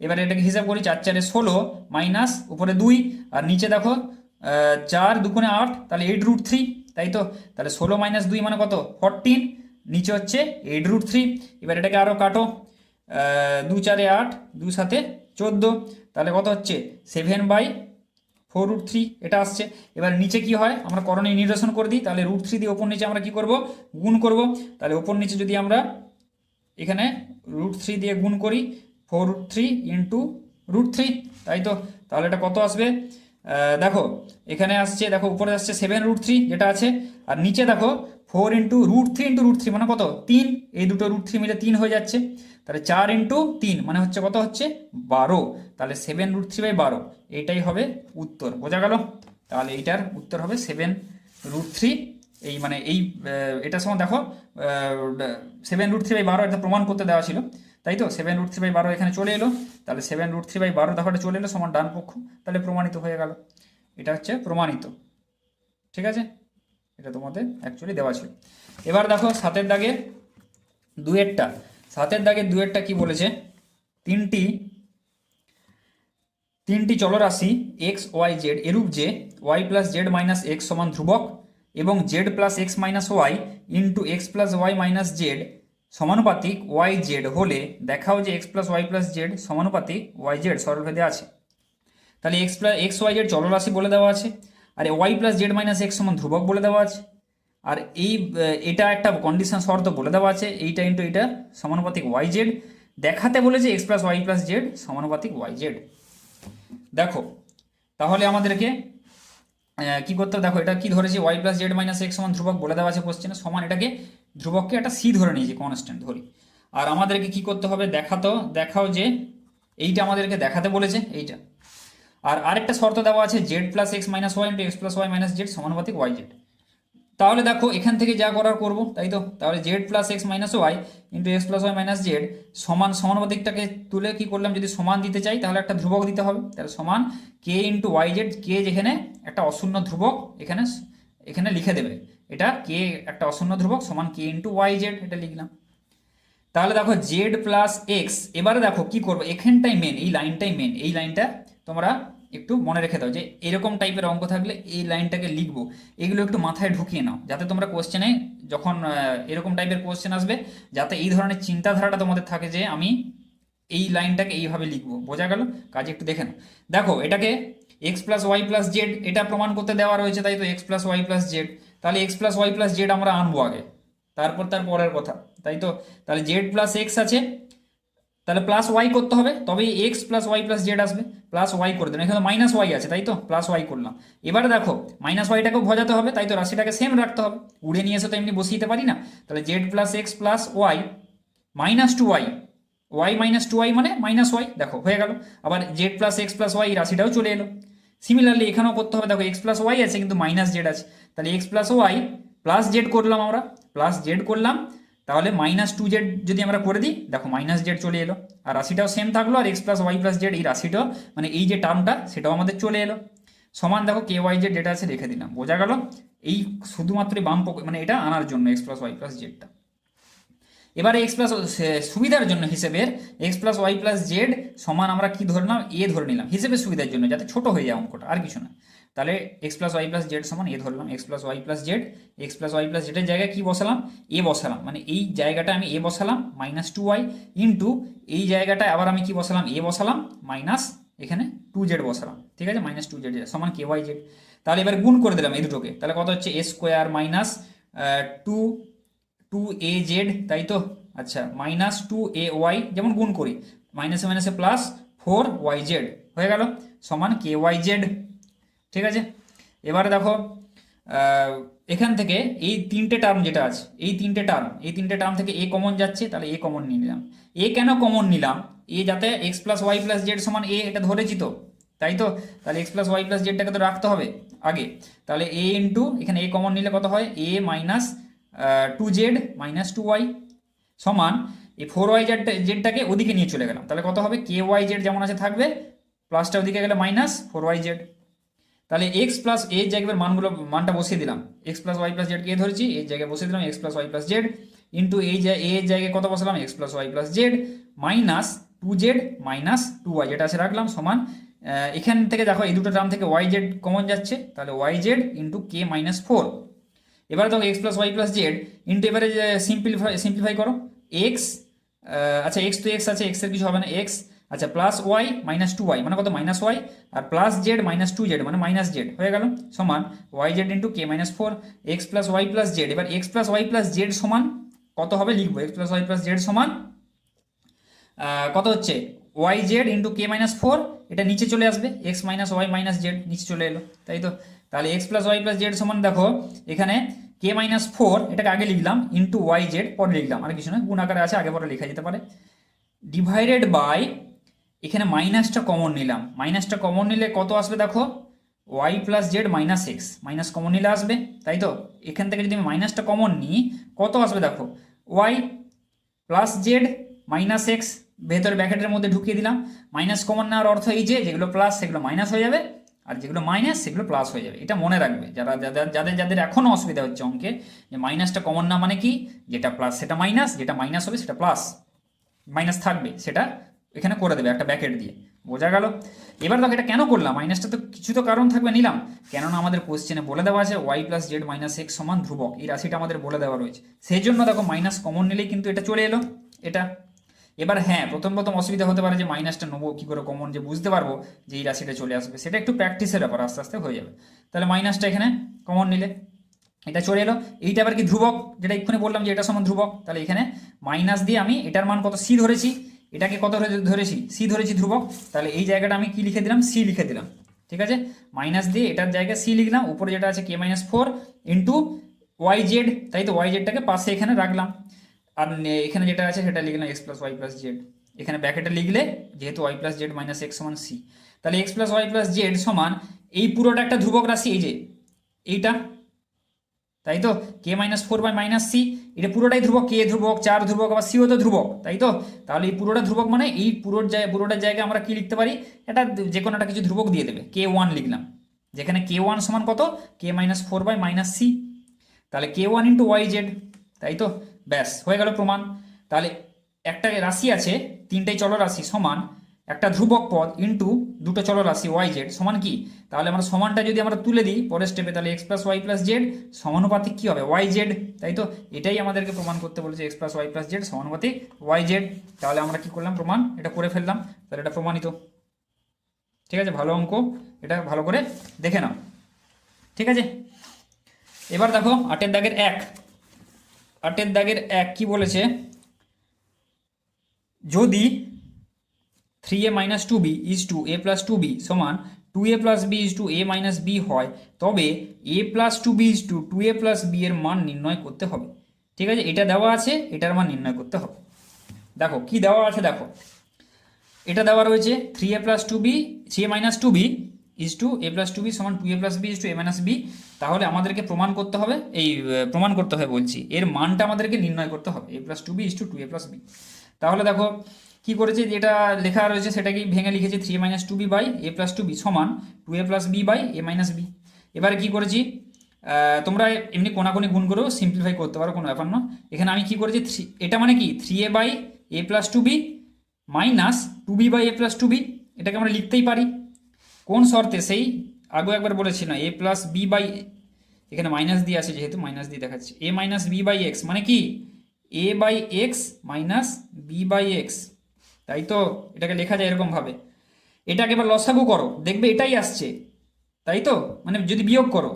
এবারে এটাকে হিসাব করি, 4 4 16 মাইনাস উপরে 2, আর নিচে দেখো 4 2 × 8, তাহলে 8√3, তাই তো। তাহলে 16 মাইনাস 2 মানে কত, 14, নিচে হচ্ছে 8√3। এবার এটাকে আরও কাটো, 2 4 8, 2 7 14, তাহলে কত হচ্ছে 7/4√3 এটা আসছে। এবার নিচে কি হয়, আমরা করণীয় নিরসন করে দিই, তাহলে √3 দিয়ে ওপর নিচে আমরা কি করব, গুণ করব। তাহলে ওপর নিচে যদি আমরা এখানে √3 দিয়ে গুণ করি, 4√3 × √3, তাই তো। তাহলে এটা কত আসবে, দেখো এখানে আসছে, দেখো উপরে আসছে 7√3 যেটা আছে, আর নিচে দেখো 4 × √3 × √3 মানে কত, 3, এই দুটো √3 মিলে 3 হয়ে যাচ্ছে, তাহলে 4 × 3 মানে হচ্ছে কত, হচ্ছে 12, তাহলে 7√3/12, এইটাই হবে উত্তর, বোঝা গেল। তাহলে এইটার উত্তর হবে 7√3, এই মানে এই এটা সমান দেখো 7√3/12, এটা প্রমাণ করতে দেওয়া ছিল, তাই তো। 7√3/12 এখানে চলে এলো, তাহলে 7√3/12 দেখো এটা চলে এলো সমান ডান পক্ষ, তাহলে প্রমাণিত হয়ে গেল, এটা হচ্ছে প্রমাণিত, ঠিক আছে, এটা তোমাদের অ্যাকচুয়ালি দেওয়া ছিল। এবার দেখো 7 দাগের 2-এরটা, 7 দাগের 2-এরটা কি বলেছে, তিনটি চলরাশি এক্স ওয়াই জেড এরূপ যে Y plus Z minus x সমান ধ্রুবক, এবং Z plus x minus Y into x plus Y minus Z সমানুপাতিক ওয়াই জেড হলে দেখাও যে X plus Y plus Z সমানুপাতিক ওয়াই জেড সরলভেদে আছে। তাহলে এক্স ওয়াই জেড চলরাশি বলে দেওয়া আছে, আর Y plus Z minus x সমান ধ্রুবক বলে দেওয়া আছে, আর এটা একটা কন্ডিশন শর্ত বলে দেওয়া আছে, এইটা ইন্টু এইটা সমানুপাতিক ওয়াই জেড, দেখাতে বলেছে x plus Y plus Z সমানুপাতিক ওয়াই জেড। দেখো তাহলে আমাদেরকে কি করতে হবে, দেখো এটা কি ধরেছে, y plus Z minus x সমান ধ্রুবক বলে দেওয়া আছে কোশ্চেনে, সমান এটাকে ধ্রুবককে একটা সি ধরে নিয়েছি, কনস্ট্যান্ট ধরি, আর আমাদেরকে কি করতে হবে দেখাও যে এইটা আমাদেরকে দেখাতে বলেছে এইটা। আর আরেকটা শর্ত দেওয়া আছে z plus x minus Y into x plus Y minus Z সমানুপাতিক ওয়াই জেড। তাহলে দেখো এখান থেকে যা করার করবো, তাই তো। তাহলে Z plus x minus Y into x plus Y minus Z সমানুপাতিকটাকে তুলে কি করলাম, যদি সমান দিতে চাই তাহলে একটা ধ্রুবক দিতে হবে, তাহলে সমান কে ইন্টু ওয়াই জেড। কে যেখানে একটা অশূন্য ধ্রুবক এখানে এখানে লিখে দেবে, এটা কে একটা অশূন্য ধ্রুবক সমান কে ইন্টু ওয়াই জেড, এটা লিখলাম। তাহলে দেখো জেড প্লাস এক্স, এবারে দেখো কি করবো, এখানটাই মেন, এই লাইনটাই মেন, এই লাইনটা তোমরা একটু মনে রেখে দাও যে এরকম টাইপের অঙ্ক থাকলে এই লাইনটাকে লিখবো, এগুলো একটু মাথায় ঢুকিয়ে নাও যাতে তোমরা কোশ্চেনে যখন এরকম টাইপের কোশ্চেন আসবে যাতে এই ধরনের চিন্তাধারাটা তোমাদের থাকে যে আমি এই লাইনটাকে এইভাবে লিখবো। বোঝা গেল? কাজে একটু দেখে নাও। দেখো এটাকে X plus Y plus Z এটা প্রমাণ করতে দেওয়া রয়েছে, তাই তো X plus Y plus Z. তাহলে x plus Y plus Z আমরা আনবো আগে, তারপর তার পরের কথা, তাই তো। তাহলে জেড প্লাস এক্স আছে, তাহলে প্লাস ওয়াই করতে হবে তবেই x plus Y plus z আসবে। প্লাস ওয়াই করে দেবেন, এখানে মাইনাস ওয়াই আছে তাই তো, প্লাস ওয়াই করলাম। এবারে দেখো মাইনাস ওয়াইটাকেও ভজাতে হবে, তাই তো রাশিটাকে সেম রাখতে হবে, উড়ে নিয়ে এসে তো এমনি বসিয়ে দিতে পারি না। তাহলে Z plus X plus Y minus two Y, Y minus two Y মানে মাইনাস ওয়াই, দেখো হয়ে গেল। আবার Z plus X plus Y রাশিটাও চলে এলো। সিমিলারলি এখানেও করতে হবে, দেখো এক্স প্লাস ওয়াই আছে কিন্তু মাইনাস জেড আছে, তাহলে x plus Y plus z করলাম, আমরা প্লাস জেড করলাম, তাহলে মাইনাস টু জেড যদি আমরা করে দিই দেখো মাইনাস জেড চলে এলো, আর রাশিটাও সেম থাকলো, আর X plus Y plus Z এই রাশিটাও মানে এই যে টার্মটা সেটাও আমাদের চলে এলো। সমান দেখো কে ওয়াই জেড যেটা আছে রেখে দিলাম। বোঝা গেল? এই শুধুমাত্র বাম মানে এটা আনার জন্য এক্স প্লাস ওয়াই প্লাস জেডটা। এবারে এক্স প্লাস সুবিধার জন্য হিসেবের x plus Y plus Z সমান আমরা কি ধরলাম, এ ধরে নিলাম হিসেবে সুবিধার জন্য, যাতে ছোট হয়ে যায় অঙ্কটা, আর কিছু না। তাহলে x plus Y plus Z সমান এ ধরলাম, X plus Y plus Z. X plus Y plus জেডের জায়গায় কি বসালাম, এ বসালাম, মানে এই জায়গাটা আমি এ বসালাম মাইনাস টু ওয়াই ইন্টু এই জায়গাটায় আবার আমি কি বসালাম, এ বসালাম মাইনাস এখানে টু জেড বসালাম, ঠিক আছে, মাইনাস টু জেড সমান কে ওয়াই জেড। তাহলে এবার গুণ করে দিলাম এই দুটোকে, তাহলে কত হচ্ছে A square minus two two A Z, তাই তো। আচ্ছা মাইনাস টু এ ওয়াই যেমন গুণ করি, মাইনাসে মাইনাসে প্লাস ফোর ওয়াই জেড হয়ে গেল সমান কে ওয়াই জেড, ঠিক আছে। এবারে দেখো এখান থেকে এই তিনটে টার্ম যেটা আছে, এই তিনটে টার্ম থেকে এ কমন যাচ্ছে, তাহলে এ কমন নিয়ে নিলাম। এ কেন কমন নিলাম, এ যাতে x plus Y plus Z সমান এ, এটা ধরেছি তো, তাই তো। তাহলে এক্স প্লাস ওয়াই প্লাস জেডটাকে তো রাখতে হবে আগে, তাহলে এ ইন্টু এখানে এ কমন নিলে কত হয়, A minus two Z minus two Y সমান এই ফোর ওয়াই জেডটাকে ওদিকে নিয়ে চলে গেলাম, তাহলে কত হবে কে ওয়াই জেড যেমন আছে থাকবে, প্লাসটা ওদিকে গেলে মাইনাস ফোর ওয়াই জেড। তাহলে এক্স প্লাস এর জায়গায় মানটা বসিয়ে দিলাম, X plus Y plus Z কে ধরেছি, এর জায়গায় বসিয়ে দিলাম X plus Y plus Z into এর জায়গায় কত বসালাম, X plus Y plus Z minus two Z minus two Y যেটা আছে রাখলাম সমান এখান থেকে দেখো এই দুটো টার্ম থেকে ওয়াই জেড কমন যাচ্ছে, তাহলে Y Z into K minus four. এবারে দেখো X plus Y plus Z into এবারে সিম্পলিফাই করো এক্স, আচ্ছা এক্স তো এক্স আছে, এক্স এর কিছু হবে না, এক্স আচ্ছা plus Y minus two Y মানে কত মাইনাস ওয়াই, আর plus Z minus two Z মানে মাইনাস জেড হয়ে গেল সমান Y Z into K minus four X plus Y plus Z. এবার X plus Y plus Z সমান কত হবে লিখবো, X plus Y plus Z সমান কত হচ্ছে Y Z into K minus four, এটা নিচে চলে আসবে X minus Y minus Z নিচে চলে এলো, তাই তো। তাহলে x plus Y plus Z সমান দেখো এখানে কে মাইনাস ফোর এটাকে আগে লিখলাম ইন্টু ওয়াই জেড পরে লিখলাম, আর কিছু না, গুণ আকারে আছে আগে পরে লেখা যেতে পারে, ডিভাইডেড বাই এখানে মাইনাসটা কমন নিলাম, মাইনাসটা কমন নিলে কত আসবে দেখো Y plus Z minus X, minus common নিলে আসবে, তাই তো। এখান থেকে যদি আমি মাইনাসটা কমন নিই কত আসবে দেখো Y plus Z minus X, ভেতর ব্র্যাকেটের মধ্যে ঢুকিয়ে দিলাম। মাইনাস কমন নেওয়ার অর্থ এই যে যেগুলো প্লাস সেগুলো মাইনাস হয়ে যাবে, আর যেগুলো মাইনাস সেগুলো প্লাস হয়ে যাবে, এটা মনে রাখবে যারা যাদের যাদের এখনও অসুবিধা হচ্ছে অঙ্কে, যে মাইনাসটা কমন না মানে কি, যেটা প্লাস সেটা মাইনাস, যেটা মাইনাস হবে সেটা প্লাস, মাইনাস থাকবে সেটা এখানে করে দেবে একটা ব্র্যাকেট দিয়ে। বোঝা গেল? এবার দেখো এটা কেন করলাম, মাইনাসটা তো কিছু তো কারণ থাকবে নিলাম, কেননা আমাদের কোশ্চেনে বলে দেওয়া আছে Y plus Z minus x সমান ধ্রুবক, এই রাশিটা আমাদের বলে দেওয়া রয়েছে, সেই জন্য দেখো মাইনাস কমন নিলেই কিন্তু এটা চলে এলো এটা। এবার হ্যাঁ প্রথম অসুবিধা হতে পারে যে মাইনাসটা নেবো কি করে কমন, যে বুঝতে পারবো যে এই রাশিটা চলে আসবে, সেটা একটু প্র্যাকটিসের ব্যাপার, আস্তে আস্তে হয়ে যাবে। তাহলে মাইনাসটা এখানে কমন নিলে এটা চলে এলো, এইটা আবার কি ধ্রুবক, যেটা এক্ষুনি বললাম যে এটা সমান ধ্রুবক, তাহলে এখানে মাইনাস দিয়ে আমি এটার মান কত সি ধরেছি, এটাকে কত ধরেছি সি ধরেছি ধ্রুবক, তাহলে এই জায়গাটা আমি কি লিখে দিলাম সি লিখে দিলাম, ঠিক আছে। মাইনাস দিয়ে এটার জায়গায় সি লিখলাম, উপরে যেটা আছে K minus four into Y Z, তাই তো ওয়াই জেডটাকে পাশে এখানে রাখলাম। আর এখানে যেটা আছে সেটা লিখলাম X plus Y plus Z, এখানে ব্র্যাকেটে লিখলে যেহেতু Y plus Z minus x সমান সি, তাহলে x plus Y plus Z সমান এই পুরোটা একটা ধ্রুবক রাশি, এই যে এইটা, তাই তো K minus four by minus C, এটা পুরোটাই ধ্রুবক, কে ধ্রুবক, চার ধ্রুবক, আবার সিও তো ধ্রুবক, তাই তো। তাহলে এই পুরোটা ধ্রুবক মানে এই পুরোটার জায়গায় আমরা কি লিখতে পারি, এটা যে কোনো একটা কিছু ধ্রুবক দিয়ে দেবে, কে ওয়ান লিখলাম, যেখানে কে ওয়ান সমান কত, K minus four by minus C, তাহলে K one into Y Z, তাই তো, ব্যাস হয়ে গেল প্রমাণ। তাহলে একটা রাশি আছে, তিনটেই চলরাশি সমান একটা ধ্রুবক পদ ইন্টু দুটো চলরাশি ওয়াই জেড সমান কি, তাহলে আমরা সমানটা যদি আমরা তুলে দিই পরের স্টেপে, তাহলে x plus Y plus Z সমানুপাতিক কি হবে, ওয়াই জেড, তাই তো। এটাই আমাদেরকে প্রমাণ করতে বলেছে, x plus Y plus Z সমানুপাতিক ওয়াই জেড। তাহলে আমরা কি করলাম, প্রমাণ এটা করে ফেললাম, তাহলে এটা প্রমাণিত। ঠিক আছে, ভালো অঙ্ক, এটা ভালো করে দেখে নাও। ঠিক আছে, এবার দেখো 8 দাগের 1, 8 দাগের 1 কি বলেছে, যদি 3a minus two B is to A plus two B সমান 2a plus B is to A minus B হয়, তবে A plus two B is to 2a plus B এর মান নির্ণয় করতে হবে। ঠিক আছে, এটা দেওয়া আছে, এটার মান নির্ণয় করতে হবে। দেখো কি দেওয়া আছে, দেখো এটা দেওয়া রয়েছে 3a plus two B, 3a minus two B is to A plus two B সমান 2a plus B is to A minus B. তাহলে আমাদেরকে প্রমাণ করতে হবে, প্রমাণ করতে হবে বলছি, এর মানটা আমাদেরকে নির্ণয় করতে হবে, A plus two B is to 2a plus B. তাহলে দেখো কি করেছে, যেটা লেখা রয়েছে সেটাকেই ভেঙে লিখেছি, 3a minus two B by A plus two B সমান 2a plus B by A minus B. এবারে কি করেছি, তোমরা এমনি কোনাকুনি গুণ করেও সিম্পলিফাই করতে পারো, কোনো ব্যাপার না। এখানে আমি কি করেছি, এটা মানে কি 3a by A plus two B minus two B by A plus two B, এটাকে আমরা লিখতেই পারি। কোন শর্তে, সেই আগেও একবার বলেছিলাম এ প্লাস বি বাই, এখানে মাইনাস দিয়ে আছে যেহেতু মাইনাস দিয়ে দেখাচ্ছি, A minus B by X মানে কি A by X minus B by X, তাই তো। এটাকে লেখা যায় এরকমভাবে। এটাকে এবার লসাগু করো, দেখবে এটাই আসছে, তাই তো, মানে যদি বিয়োগ করো,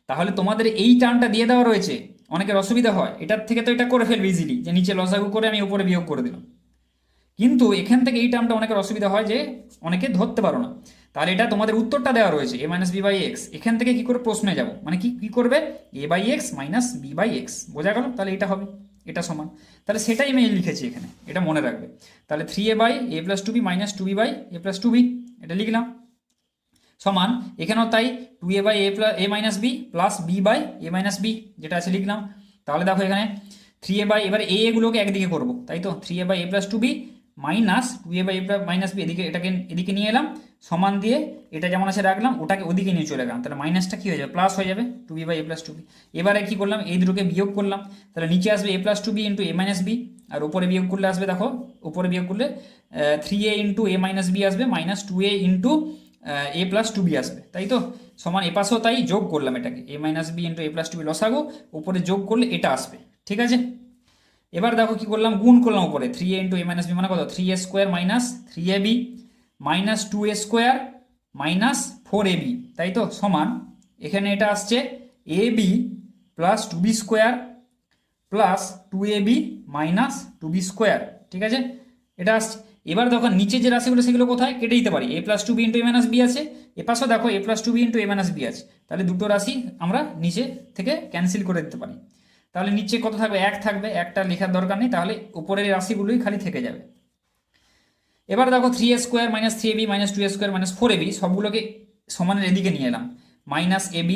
তাহলে তোমাদের এই টার্মটা দিয়ে দেওয়া রয়েছে, অনেকের অসুবিধা হয়, এটার থেকে তো এটা করে ফেলবে ইজিলি, যে নিচে লসাগু করে আমি উপরে বিয়োগ করে দিলাম, কিন্তু এখান থেকে এই টার্মটা অনেকের অসুবিধা হয় যে অনেকে ধরতে পারো না। তাহলে এটা তোমাদের উত্তরটা দেওয়া রয়েছে এ মাইনাস বি বাই এক্স, এখান থেকে কি করে প্রশ্নে যাব, মানে কি কি করবে, A by X minus B by X, বোঝা গেল, তাহলে এটা হবে, এটা সমান, তাহলে সেটাই আমি লিখেছি এখানে, এটা মনে রাখবে। তাহলে 3a by A plus two B minus two B by A plus two B, এটা লিখলাম, সমান এখানেও তাই 2a by A minus B plus B by A minus B, যেটা আছে লিখলাম। তাহলে দেখো এখানে 3a বাই, এবারে এগুলোকে একদিকে করবো, তাই তো, 3a by A plus two B minus 2a by A minus B, এটাকে এদিকে নিয়ে এলাম, সমান দিয়ে এটা যেমন আছে রাখলাম, ওটাকে ওদিকে নিয়ে চলে গেলাম, তাহলে মাইনাসটা কি হয়ে যাবে, প্লাস হয়ে যাবে 2b by A plus two B. এবারে কি করলাম, এই দুটোকে বিয়োগ করলাম, তাহলে নিচে আসবে এ plus two B into a minus B, আর উপরে বিয়োগ করলে আসবে, দেখো উপরে বিয়োগ করলে 3a into a minus B আসবে মাইনাস 2a ইন্টু এ প্লাস টু বি আসবে, তাই তো, সমান এ পাশেও তাই যোগ করলাম, এটাকে এ মাইনাস বি ইন্টু এ প্লাস টু বি লসাগু, উপরে যোগ করলে এটা আসবে, ঠিক আছে। এবার দেখো কি করলাম, গুণ করলাম উপরে 3a into a minus b মানে কত, 3a square minus 3ab minus 2a square minus 4ab, তাই তো, সমান এখানে এটা আসছে ab plus 2b square plus 2ab minus 2b square, ঠিক আছে, এটা আসছে। এবার দেখো নিচে যে রাশিগুলো সেগুলো কোথায় কেটে দিতে পারি, এ plus two B into a minus B আছে, এ পাশেও দেখো এ plus two B into a minus B আছে, তাহলে দুটো রাশি আমরা নিচে থেকে ক্যান্সেল করে দিতে পারি, তাহলে নিচে কত থাকবে, এক থাকবে, একটা লেখার দরকার নেই, তাহলে উপরের রাশিগুলোই খালি থেকে যাবে। এবার দেখো 3a square minus 3ab minus 2a square minus 4ab সবগুলোকে সমানের এদিকে নিয়ে এলাম, মাইনাস ab,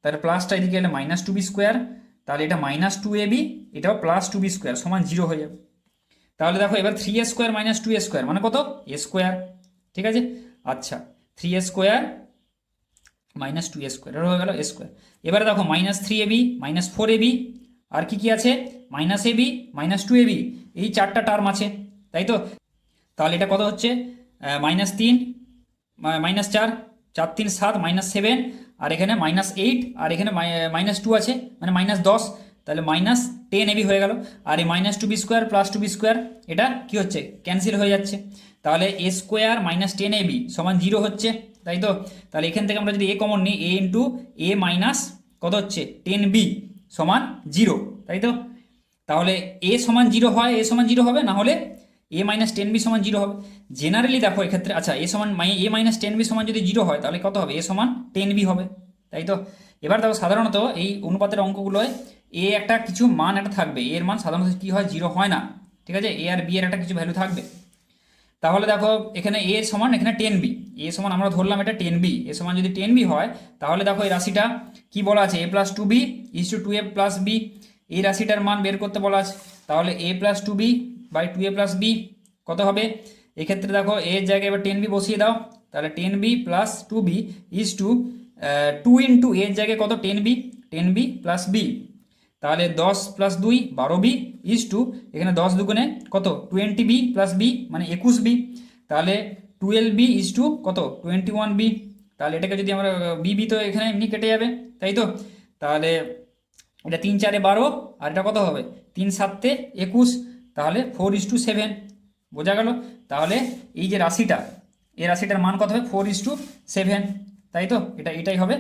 তাহলে প্লাসটা এদিকে এলে মাইনাস 2b স্কোয়ার, তাহলে এটা মাইনাস 2ab, এটাও প্লাস 2b স্কোয়ার সমান 0 হয়ে যাবে। তাহলে দেখো এবার 3a square minus 2a square মানে কত, এ স্কোয়ার, ঠিক আছে। আচ্ছা 3a square minus 2a square হয়ে গেল এ স্কোয়ার। এবারে দেখো মাইনাস 3ab মাইনাস 4ab, আর কি কি আছে, মাইনাস ab মাইনাস 2ab, এই চারটা টার্ম আছে, তাই তো। তাহলে এটা কত হচ্ছে, মাইনাস 3 মাইনাস 4, 4 3 7 মাইনাস 7, আর এখানে মাইনাস 8, আর এখানে মাইনাস 2 আছে মানে মাইনাস 10, তাহলে মাইনাস 10ab হয়ে গেল। আর এই minus 2b square plus 2b square এটা কি হচ্ছে, ক্যান্সেল হয়ে যাচ্ছে, তাহলে এ স্কোয়ার মাইনাস 10ab সমান 0 হচ্ছে, তাই তো। তাহলে এখান থেকে আমরা যদি এ কমন নিই, এ ইন্টু এ মাইনাস কত হচ্ছে 10b সমান 0, তাই তো। তাহলে এ সমান 0 হয়, এ সমান 0 হবে, না হলে এ মাইনাস 10b সমান 0 হবে। জেনারেলি দেখো এক্ষেত্রে, আচ্ছা এ সমান এ মাইনাস 10b সমান যদি 0 হয় তাহলে কত হবে, এ সমান 10b হবে, তাই তো। এবার দেখো সাধারণত এই অনুপাতের অঙ্কগুলোয় এ একটা কিছু মান একটা থাকবে, এর মান সাধারণত কি হয়, 0 হয় না, ঠিক আছে, এ আর বি এর একটা কিছু ভ্যালু থাকবে। তাহলে দেখো এখানে এ সমান এখানে 10b, এ সমান আমরা ধরলাম এটা 10b, এ সমান যদি 10b হয় তাহলে দেখো এই রাশিটা কি বলা আছে, a+2b ইজ টু 2a+b, এই রাশিটার মান বের করতে বলা আছে। তাহলে a+2b বাই 2a+b কত হবে, এক্ষেত্রে দেখো এর জায়গায় এবার 10b বসিয়ে দাও, তাহলে 10b plus 2b is two 2 into এর জায়গায় কত 10b প্লাস b, তাহলে 10 প্লাস 2 12b ইজ টু এখানে 10 দুগুণে কত 20b প্লাস b মানে 21b, তাহলে 12b ইজ টু কত 21b, তাহলে এটাকে যদি আমরা বি তো এখানে এমনি কেটে যাবে, তাই তো, তাহলে এটা 3 4 12 আর এটা কত হবে 3 7 21, তাহলে 4:7, বোঝা গেল। তাহলে এই যে রাশিটা, এই রাশিটার মান কত হবে 4:7, তাই তো, এটাই হবে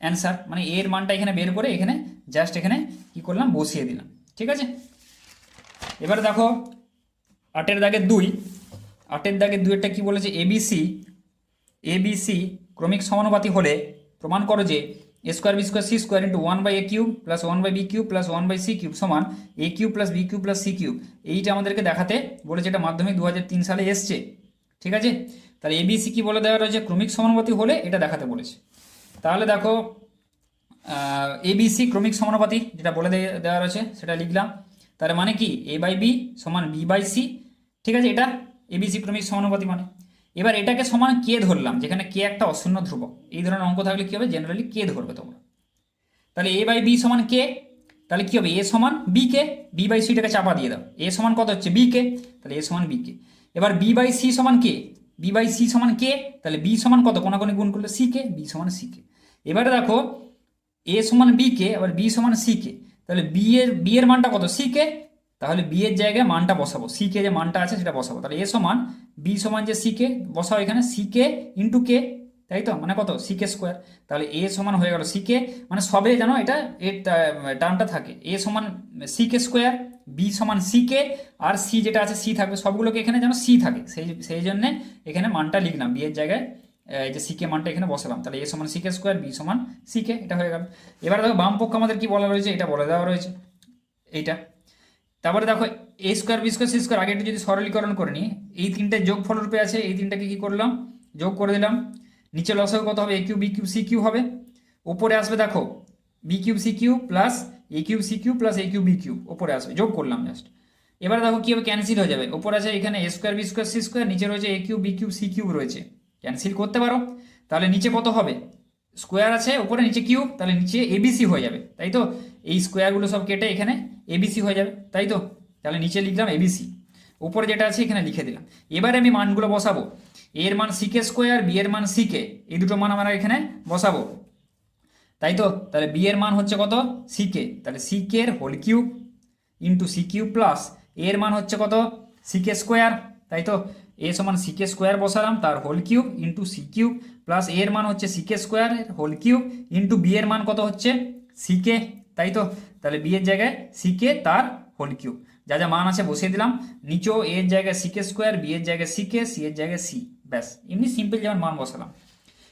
অ্যান্সার, মানে এর মানটা এখানে বের করে এখানে জাস্ট এখানে কি করলাম বসিয়ে দিলাম, ঠিক আছে। এবার দেখো 8-এর দাগের 2, 8-এর দাগের 2-এরটা কি বলেছে, এবিসি ক্রমিক সমানুপাতি হলে প্রমাণ করো যে a²b²c² into 1/a³ plus 1/b³ plus 1/c³ সমান a³ plus b³ plus c³, এইটা আমাদেরকে দেখাতে বলেছে, এটা মাধ্যমিক 2003 সালে এসছে, ঠিক আছে। তাহলে এবিসি কি বলে দেওয়া রয়েছে, ক্রমিক সমানুপাতি হলে এটা দেখাতে বলেছে। তাহলে দেখো এবিসি ক্রমিক সমানুপাতি যেটা বলে দেওয়া রয়েছে সেটা লিখলাম, তার মানে কি a/b সমান b/c, ঠিক আছে, এটা এবিসি ক্রমিক সমানুপাতি মানে। এবার এটাকে সমান কে ধরলাম, যেখানে কে একটা অশূন্য ধ্রুবক, এই ধরনের অঙ্ক থাকলে কি হবে, জেনারেলি কে ধরবে তোমরা। তাহলে a/b সমান কে, তাহলে কি হবে, এ সমান বি কে, b/c-টাকে চাপা দিয়ে দাও, এ সমান কত হচ্ছে বি কে, তাহলে এ সমান বি কে। এবার b/c সমান কে, b/c সমান কে, তাহলে বি সমান কত, কোনাকুনি গুণ করলে সি কে, বি সমান সি কে। এবারে দেখো এ সমান বি কে, আবার বি সমান সি কে, তাহলে বি এর মানটা কত সি কে, তাহলে বি এর জায়গায় মানটা বসাবো, সি কে যে মানটা আছে সেটা বসাবো, তাহলে এ সমান বি সমান যে সি কে বসাও এখানে, সি কে ইন্টু কে, তাই তো, মানে কত c², তাহলে এ সমান হয়ে গেল সি কে, মানে সবে জানো এটা এর টার্মটা থাকে, এ সমান c², বি সমান সি কে, আর সি যেটা আছে সি থাকবে, সবগুলোকে এখানে যেন সি থাকে, সেই জন্যে এখানে মানটা লিখলাম, বি এর জায়গায় এই যে সিকে মানটা এখানে বসালাম, তাহলে এ সমান c², বি সমান সি কে, এটা হয়ে গেল। এবার দেখো বাম পক্ষ আমাদের কি বলা রয়েছে, এটা বলে দেওয়া রয়েছে এইটা। তারপরে দেখো a²b²c², আগে একটু যদি সরলীকরণ করে নিই, এই তিনটে যোগফল রূপে আছে, এই তিনটাকে কি করলাম যোগ করে দিলাম, নিচে লসাগু কত হবে a³ b³ c³ হবে, উপরে আসবে দেখো b³ c³ plus a³ c³ plus a³ b³ উপরে আসবে, যোগ করলাম জাস্ট। এবার দেখো কি হবে, ক্যান্সেল হয়ে যাবে, উপরে আছে এখানে a²b²c², নিচে রয়েছে a³ b³ c³ রয়েছে, ক্যান্সেল করতে পারো, তাহলে নিচে কত হবে, স্কোয়ার আছে উপরে, নিচে কিউব, তাহলে নিচে এবিসি হয়ে যাবে, তাই তো, এই স্কোয়ারগুলো সব কেটে এখানে এবিসি হয়ে যাবে, তাই তো, তাহলে নিচে লিখলাম এবিসি, উপরে যেটা আছে এখানে লিখে দিলাম। এবারে আমি মানগুলো বসাবো, এর মান c², বি এর মান c কে, এই দুটো মান আমরা এখানে বসাবো, তাই তো, তাহলে বি এর মান হচ্ছে কত সি কে, তাহলে সি কে এর whole cube into c³ plus এর মান হচ্ছে কত c², তাই তো, এ সমান c² বসালাম, তার whole cube into c³ plus এর মান হচ্ছে c² এর হোল কিউব ইন্টু বি এর মান কত হচ্ছে সি কে, তাই তো, তাহলে বি এর জায়গায় সি কে তার হোল কিউব, যা যা মান আছে বসিয়ে দিলাম, নিচেও এর জায়গায় c², বি এর জায়গায় সি কে, সি এর জায়গায় সি, ব্যাস এমনি সিম্পল যেমন মান বসালাম।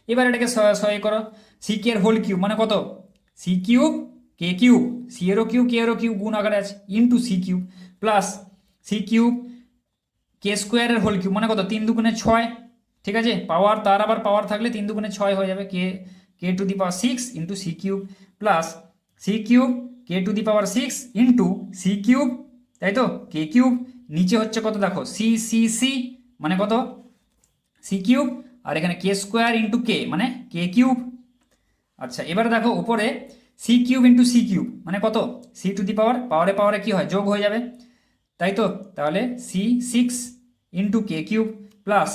এবার এটাকে সহায় করো, সি কে এর হোল কিউব মানে কত c³ কে কিউব, সি এরও কিউব কে এরও কিউব গুণ আকারে আছে ইন্টু c³ প্লাস c³ কে² এর হোল কিউব মানে কত 3 দুগুণে 6, ঠিক আছে, পাওয়ার তার আবার পাওয়ার থাকলে 3 দুগুণে 6 হয়ে যাবে, k⁻6 into c³ plus c³ k⁻6 into c³ তাই তো, k³ নিচে হচ্ছে কত দেখো সি মানে কত c³ আর এখানে k² ইন্টু কে মানে k³ আচ্ছা। এবারে দেখো উপরে c³ ইন্টু c³ মানে কত পাওয়ারে কি হয় যোগ হয়ে যাবে, তাই তো, তাহলে c6 ইন্টু k³ প্লাস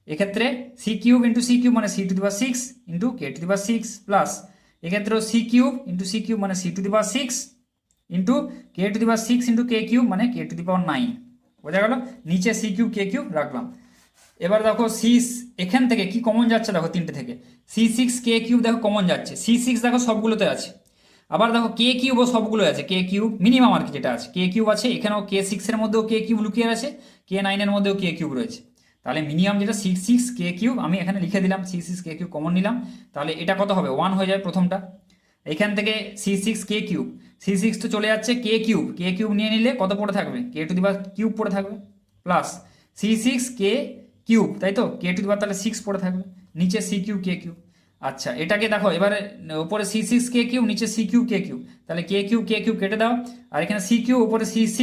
এক্ষেত্রে c³ ইন্টু c³ মানে c⁻6 ইন্টু k⁻6 প্লাস এক্ষেত্রেও c³ ইন্টু c³ মানে c⁻6 into k⁻6 into k³ মানে k⁹, বোঝা গেল, নিচে c³ k³ রাখলাম। এবার দেখো এখান থেকে কি কমন যাচ্ছে দেখো তিনটে থেকে c6 k³ দেখো কমন যাচ্ছে, c6 দেখো সবগুলোতে আছে, আবার দেখো k³ ও সবগুলো আছে, k³ মিনিমাম আর কি যেটা আছে k³ আছে, এখানেও k6 এর মধ্যেও k³ লুকিয়ে আছে, k9 এর মধ্যেও k³ রয়েছে, তাহলে মিনিমাম যেটা c6 k³ আমি এখানে লিখে দিলাম, c6 k³ কমন নিলাম, তাহলে এটা কত হবে 1 হয়ে যাবে প্রথমটা। এখান থেকে C6K কিউব, C6 তো চলে যাচ্ছে, কে কিউব নিয়ে নিলে কত পড়ে থাকবে, K⁻³ পড়ে থাকবে, প্লাস C6K কিউব, তাই তো K⁻, তাহলে 6 পড়ে থাকবে, নিচে C3K কিউব। আচ্ছা এটাকে দেখো এবারে, উপরে C6K কিউব, নিচে C3K কিউব, তাহলে K কিউব কেটে দাও, আর এখানে C কিউব, উপরে C6,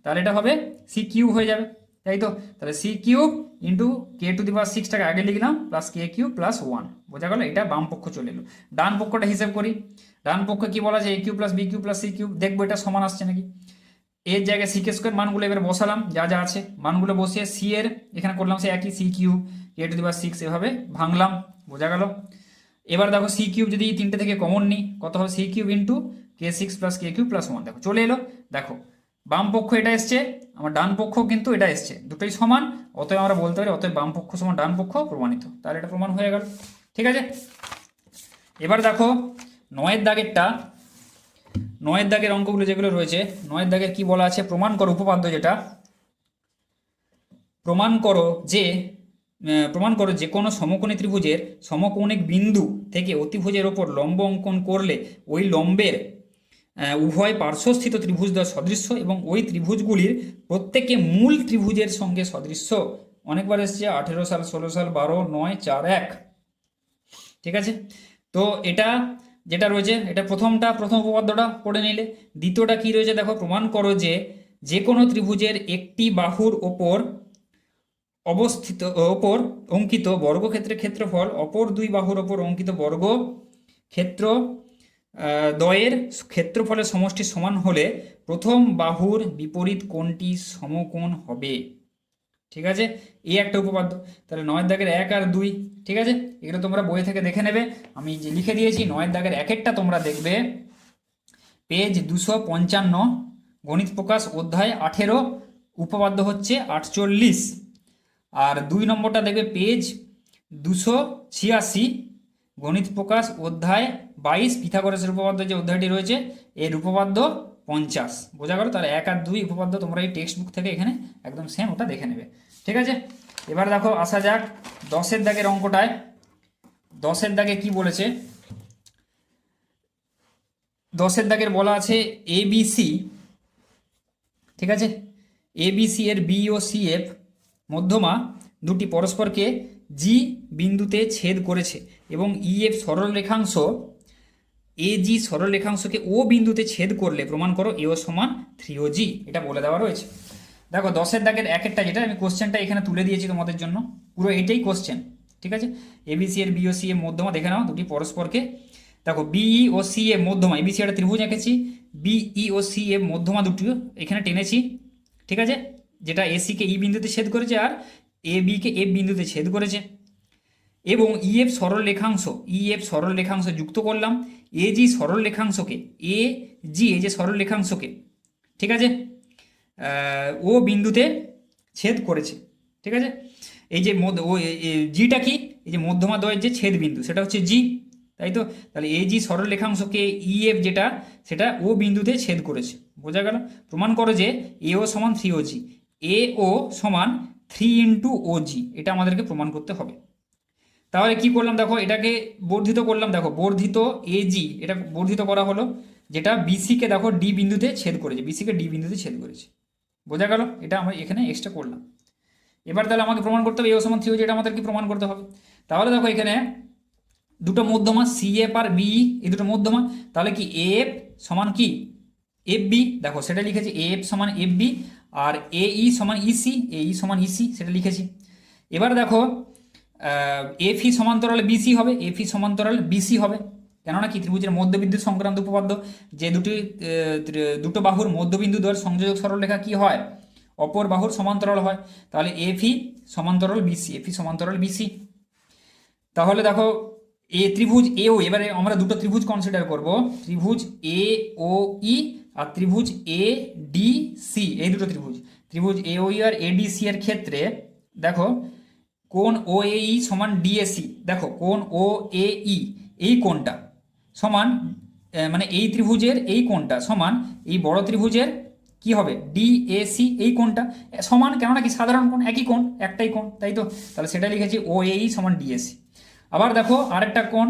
তাহলে এটা হবে C কিউব হয়ে যাবে, তাই তো। তাহলে C কিউব ইন্টু K⁻⁶টাকে আগে লিখলাম, প্লাস K কিউব প্লাস 1, বোঝা গেল। এটা বাম পক্ষ চলে এলো। ডান পক্ষটা হিসেব করি। ডান পক্ষে কি বলা আছে, A cube plus B cube plus C cube, দেখবো এটা সমান আসছে নাকি। এর জায়গায় sec² মানগুলো এবার বসালাম, যা যা আছে মানগুলো বসিয়ে C এর এখানে করলাম সে একই C কিউব, K⁻⁶ এভাবে ভাঙলাম, বোঝা গেল। এবার দেখো C কিউব যদি এই তিনটে থেকে কমন নিই, কত হবে, C cube into K6 plus K cube plus 1, দেখো চলে এলো। দেখো বাম পক্ষ এটা এসছে, আমার ডান পক্ষ কিন্তু এটা এসছে, দুটোই সমান, অতএব আমরা বলতে পারি অতএব বাম পক্ষ সমান ডান পক্ষ, প্রমাণিত। তাহলে এটা প্রমাণ হয়ে গেল, ঠিক আছে। এবার দেখো 9-এর দাগেরটা, 9-এর দাগের অঙ্কগুলো যেগুলো রয়েছে, 9-এর দাগের কি বলা আছে, প্রমাণ করো উপপাদ্য, যেটা প্রমাণ করো যে কোনো সমকোণী ত্রিভুজের সমকৌণিক বিন্দু থেকে অতিভুজের ওপর লম্ব অঙ্কন করলে ওই লম্বের উভয় পার্শ্বস্থিত ত্রিভুজদ্বয় সদৃশ্য এবং ওই ত্রিভুজগুলির প্রত্যেকে মূল ত্রিভুজের সঙ্গে সদৃশ্য। অনেকবার এসছে, 18 সাল, 16 সাল, 12, 9, 4, 1, ঠিক আছে। তো এটা যেটা রয়েছে, এটা প্রথম উপপাদ্যটা পড়ে নিলে। দ্বিতীয়টা কি রয়েছে দেখো, প্রমাণ করো যে যে কোনো ত্রিভুজের একটি বাহুর ওপর অঙ্কিত বর্গক্ষেত্রের ক্ষেত্রফল অপর দুই বাহুর ওপর অঙ্কিত বর্গক্ষেত্র দ্বয়ের ক্ষেত্রফলের সমষ্টি সমান হলে প্রথম বাহুর বিপরীত কোণটি সমকোণ হবে, ঠিক আছে। এই একটা উপপাদ্য। তাহলে 9-এর দাগের 1 আর 2, ঠিক আছে, এগুলো তোমরা বই থেকে দেখে নেবে, আমি যে লিখে দিয়েছি। 9-এর দাগের 1-এরটা তোমরা দেখবে পেজ 255, গণিত প্রকাশ অধ্যায় 18, উপপাদ্য হচ্ছে 48। আর 2 নম্বরটা দেখবে পেজ 286, গণিত প্রকাশ অধ্যায় 22, পিথাগোরাসের উপপাদ্য যে অধ্যায়টি রয়েছে এর উপপাদ্য 50, বোঝা গেল। তাহলে 1 আর 2 উপপাদ্য তোমরা এই টেক্সট বুক থেকে এখানে একদম সেম ওটা দেখে নেবে, ঠিক আছে। এবার দেখো আসা যাক 10-এর দাগের অঙ্কটায়। 10-এর দাগে কি বলেছে, 10-এর দাগের বলা আছে ABC, ঠিক আছে, ABC এর B ও CF মধ্যমা দুটি পরস্পরকে G বিন্দুতে ছেদ করেছে এবং EF সরলরেখাংশ AG সরলরেখাংশকে O বিন্দুতে ছেদ করলে প্রমাণ করো AO সমান 3OG, এটা বলে দেওয়া রয়েছে। দেখো 10-এর দাগের 1-এরটা, যেটা আমি কোশ্চেনটা এখানে তুলে দিয়েছি তোমাদের জন্য, পুরো এটাই কোশ্চেন, ঠিক আছে। ABC এর B ও C এর মধ্যমা দেখে নাও, দুটি পরস্পরকে, দেখো BE ও C এর মধ্যমা, ABC একটা ত্রিভুজ এঁকেছি, BE ও C এর মধ্যমা দুটি এখানে টেনেছি, ঠিক আছে, যেটা AC কে E বিন্দুতে ছেদ করেছে আর AB কে F বিন্দুতে ছেদ করেছে, এবং EF সরলরেখাংশ যুক্ত করলাম AG সরলরেখাংশকে, AG এই যে সরলরেখাংশকে, ঠিক আছে, ও বিন্দুতে ছেদ করেছে, ঠিক আছে। এই যে জিটা কি, এই যে মধ্যমা দ্বয়ের যে ছেদ বিন্দু সেটা হচ্ছে জি, তাই তো। তাহলে AG সরলরেখাংশকে EF যেটা, সেটা ও বিন্দুতে ছেদ করেছে, বোঝা গেল। প্রমাণ করো যে AO সমান 3OG, AO সমান 3 ইন্টু OG, এটা আমাদেরকে প্রমাণ করতে হবে। তাহলে কি করলাম দেখো, এটাকে বর্ধিত করলাম, দেখো বর্ধিত AG, এটা বর্ধিত করা হলো, যেটা BC কে দেখো D বিন্দুতে ছেদ করেছে, BC কে D বিন্দুতে ছেদ করেছে, বোঝা গেল। এটা আমরা এখানে এক্সট্রা করলাম। এবার তাহলে আমাকে প্রমাণ করতে হবে AO সমান 3OG, এটা আমাদেরকে প্রমাণ করতে হবে। তাহলে দেখো এখানে দুটো মধ্যমা CF আর BE, এই দুটো মধ্যমা, তাহলে কি AF সমান কি FB, দেখো সেটা লিখেছি, AF সমান FB, আর AE সমান EC, AE সমান EC সেটা লিখেছি। এবার দেখো FE সমান্তরাল BC হবে, FE সমান্তরাল BC হবে, কেননা কি ত্রিভুজের মধ্যবিন্দু সংক্রান্ত উপপাদ্য, যে দুটো বাহুর মধ্যবিন্দু দ্বয়ের সংযোজক সরলরেখা কি হয়, অপর বাহুর সমান্তরাল হয়। তাহলে FE সমান্তরাল BC, FE সমান্তরাল BC। তাহলে দেখো ত্রিভুজ AO, এবারে আমরা দুটো ত্রিভুজ কনসিডার করব, ত্রিভুজ AOE আর ত্রিভুজ ADC, এই দুটো ত্রিভুজ AOE আর ADC এর ক্ষেত্রে দেখো কোণ OAE সমান DAC, দেখো কোণ OAE এই কোণটা সমান, মানে এই ত্রিভুজের এই কোণটা সমান এই বড় ত্রিভুজের কি হবে DAC, এই কোণটা সমান, কেননা কি সাধারণ কোণ, একই কোণ, একটাই কোণ, তাই তো। তাহলে সেটা লিখেছি OAE সমান DAC। আবার দেখো আরেকটা কোণ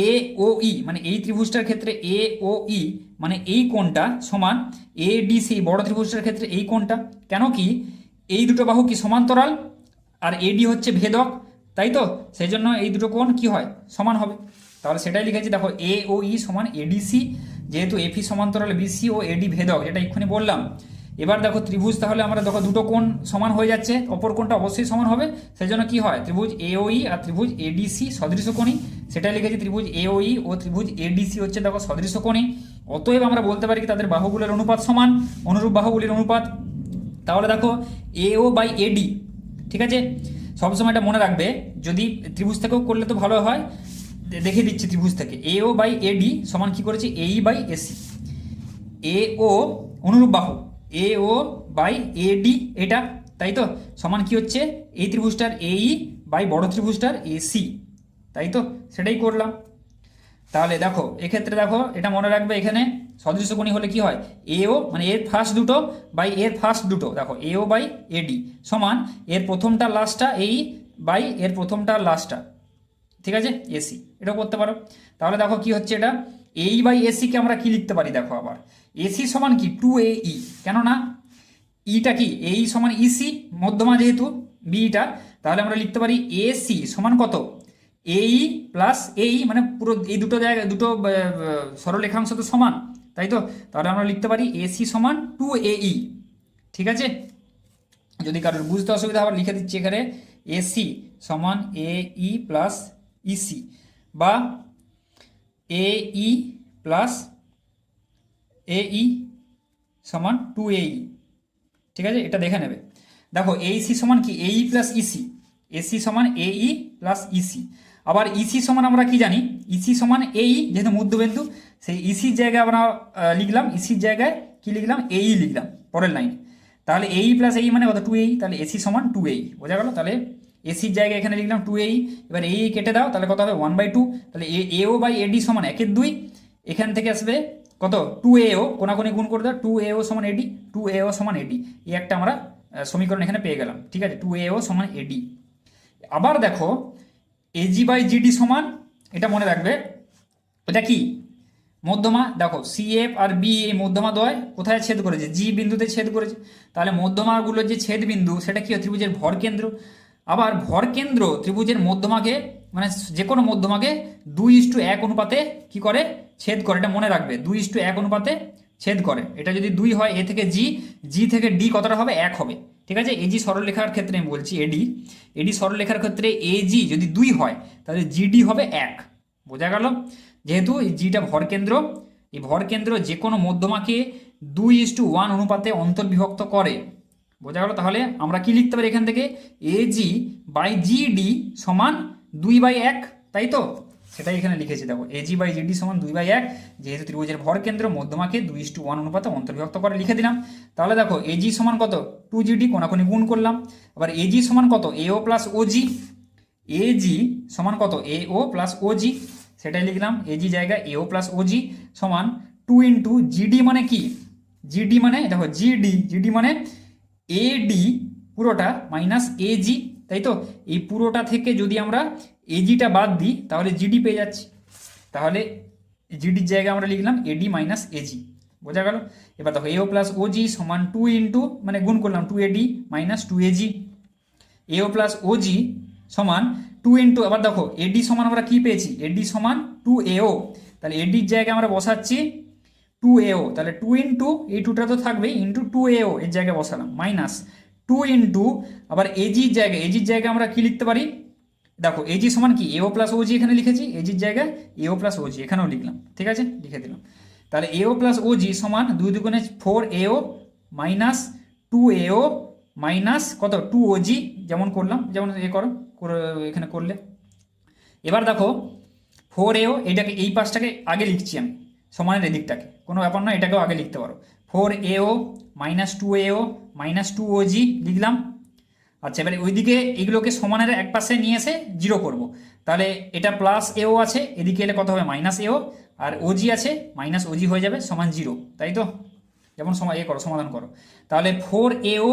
এ ও ই, মানে এই ত্রিভুজটার ক্ষেত্রে এ ও ই মানে এই কোণটা সমান এ ডি সি, বড় ত্রিভুজটার ক্ষেত্রে এই কোণটা, কেন কি এই দুটো বাহু কি সমান্তরাল আর এডি হচ্ছে ভেদক, তাই তো সেই জন্য এই দুটো কোণ কি হয় সমান হবে। তাহলে সেটাই লিখেছি দেখো এ ও ই সমান এডিসি, যেহেতু এফি সমান্তরাল বিসি ও এডি ভেদক, যেটা এক্ষুনি বললাম। এবার দেখো ত্রিভুজ তাহলে আমরা দেখো দুটো কোণ সমান হয়ে যাচ্ছে, অপর কোণটা অবশ্যই সমান হবে, সেই জন্য কি হয় ত্রিভুজ এওই আর ত্রিভুজ এডিসি সদৃশকোণী, সেটাই লিখেছি ত্রিভুজ এওই ও ত্রিভুজ এডিসি হচ্ছে দেখো সদৃশকোণী। অতএব আমরা বলতে পারি কি তাদের বাহুগুলোর অনুপাত সমান, অনুরূপ বাহুগুলির অনুপাত। তাহলে দেখো এও বাই এডি, ঠিক আছে, সবসময় এটা মনে রাখবে, যদি ত্রিভুজ থেকেও করলে তো ভালো হয়, দেখে দিচ্ছি ত্রিভুজ থেকে এও বাই এডি সমান কি করেছি এই বাই এসি, এ ও অনুরূপ বাহু এ ও বাই এডি এটা, তাই তো সমান কি হচ্ছে এই ত্রিভুজটার এই বাই বড় ত্রিভুজটার এসি, তাই তো সেটাই করলাম। তাহলে দেখো এক্ষেত্রে দেখো এটা মনে রাখবে, এখানে সদৃশকোণী হলে কি হয় এও মানে এর ফার্স্ট দুটো বাই এর ফার্স্ট দুটো, দেখো এও বাই এডি সমান এর প্রথমটা লাস্টটা এই বাই এর প্রথমটা লাস্টটা, ঠিক আছে এসি, এটাও করতে পারো। তাহলে দেখো কি হচ্ছে এটা এই বাই এসিকে আমরা কি লিখতে পারি, দেখো আবার এসি সমান কি টু এ ই, কেননা ইটা কি এই সমান ইসি মধ্যমা যেহেতু বিটা, তাহলে আমরা লিখতে পারি এসি সমান কত এই প্লাস এই, মানে পুরো এই দুটো জায়গায় দুটো সরলরেখাংশ তো সমান, তাই তো, তাহলে আমরা লিখতে পারি এসি সমান টু এ ই, ঠিক আছে। যদি কারোর বুঝতে অসুবিধা আবার লিখে দিচ্ছি এখানে এসি সমান এ ই প্লাস ইসি বা এ ই প্লাস এ ই সমান টু এ ই, ঠিক আছে, এটা দেখে নেবে। দেখো এইসি সমান কি এই প্লাস ইসি, এসি সমান এ ই প্লাস ইসি, আবার ইসি সমান আমরা কি জানি ইসি সমান এই, যেহেতু মধ্যবিন্দু সেই ইসির জায়গায় আমরা লিখলাম, ইসির জায়গায় কি লিখলাম এই লিখলাম পরের লাইন, তাহলে এই প্লাস এই মানে কত টু এই, তাহলে এসি সমান টু এই, বোঝা গেল। তাহলে এসির জায়গায় এখানে লিখলাম টু এই, এবার এই কেটে দাও তাহলে কত হবে ওয়ান বাই টু, তাহলে এও বাই এডি সমান একের দুই, এখান থেকে আসবে কত টু এও, কোনাকুনি গুণ করে দাও টু এও সমান এডি, টু এও সমান এডি, এই একটা আমরা সমীকরণ এখানে পেয়ে গেলাম, ঠিক আছে, টু এও সমান এডি। আবার দেখো এজি বাই জিডি সমান, এটা মনে রাখবে এটা কি মধ্যমা, দেখো সিএফ আর বি এই মধ্যমা দ্বয় কোথায় ছেদ করেছে জি বিন্দুতে ছেদ করেছে, তাহলে মধ্যমাগুলোর যে ছেদ বিন্দু সেটা কি হয় ত্রিভুজের ভর কেন্দ্র, আবার ভর কেন্দ্র ত্রিভুজের মধ্যমাকে মানে যে কোনো মধ্যমাকে 2:1 অনুপাতে কি করে ছেদ করে, এটা মনে রাখবে 2:1 অনুপাতে ছেদ করে, এটা যদি 2 হয় এ থেকে জি, জি থেকে ডি কতটা হবে 1 হবে, ঠিক আছে। এজি সরলরেখার ক্ষেত্রে আমি বলছি এডি, এডি সরলরেখার ক্ষেত্রে এজি যদি 2 হয় তাহলে জিডি হবে 1, বোঝা গেল। যেহেতু এই জিটা ভর কেন্দ্র, এই ভর কেন্দ্র যে কোনো মধ্যমাকে 2:1 অনুপাতে অন্তর্বিভক্ত করে, বোঝা গেল। তাহলে আমরা কি লিখতে পারি এখান থেকে এজি বাই জিডি সমান 2/1, তাই তো সেটাই এখানে লিখেছি, দেখো এজি বাই জিডি সমান 2/1, যেহেতু ত্রিভুজের ভর কেন্দ্র মধ্যমাকে 2:1 অনুপাতে অন্তর্বিভক্ত করে লিখে দিলাম। তাহলে দেখো এজি সমান কত 2GD, কোনাকুনি গুণ করলাম, আবার এজি সমান কত এও প্লাস ওজি, এজি সমান কত এও প্লাস ওজি, সেটাই লিখলাম এজি জায়গায় এও প্লাস ওজি সমান 2 জিডি মানে কি জিডি মানে দেখো জিডি, জিডি মানে এডি পুরোটা মাইনাস এজি, তাই তো এই পুরোটা থেকে যদি আমরা এজিটা বাদ দিই তাহলে জিডি পেয়ে যাচ্ছি, তাহলে জিডির জায়গায় আমরা লিখলাম এডি মাইনাস এজি, বোঝা গেল। এবার দেখো এও প্লাস ওজি সমান 2 মানে গুণ করলাম 2AD মাইনাস 2AG, এও প্লাস ওজি সমান 2 আবার দেখো এডি সমান আমরা কি পেয়েছি এডি সমান 2AO, তাহলে এডির জায়গায় আমরা বসাচ্ছি 2AO, তাহলে 2 এই 2টা তো থাকবেই ইন্টু 2AO এর জায়গায় বসালাম মাইনাস 2 আবার এজির জায়গায় আমরা কি লিখতে পারি, দেখো এজি সমান কি এও প্লাস ওজি এখানে লিখেছি, এজির জায়গায় এও প্লাস ওজি এখানেও লিখলাম, ঠিক আছে লিখে দিলাম। তাহলে এও প্লাস ওজি সমান 2 দুগুণে 4AO মাইনাস 2AO মাইনাস কত 2OG, যেমন করলাম যেমন করো এখানে করলে। এবার দেখো 4AO এটাকে এই পাশটাকে আগে লিখছি আমি সমানের এদিকটাকে, কোনো ব্যাপার নয়, এটাকেও আগে লিখতে পারো 4AO minus 2AO minus 2OG লিখলাম। আচ্ছা এবারে ওইদিকে এইগুলোকে সমানের এক পাশে নিয়ে এসে 0 করব, তাহলে এটা প্লাস এও আছে এদিকে এলে কত হবে মাইনাস এও, আর ওজি আছে মাইনাস ওজি হয়ে যাবে সমান 0, তাই তো, যেমন করো সমাধান করো। তাহলে 4AO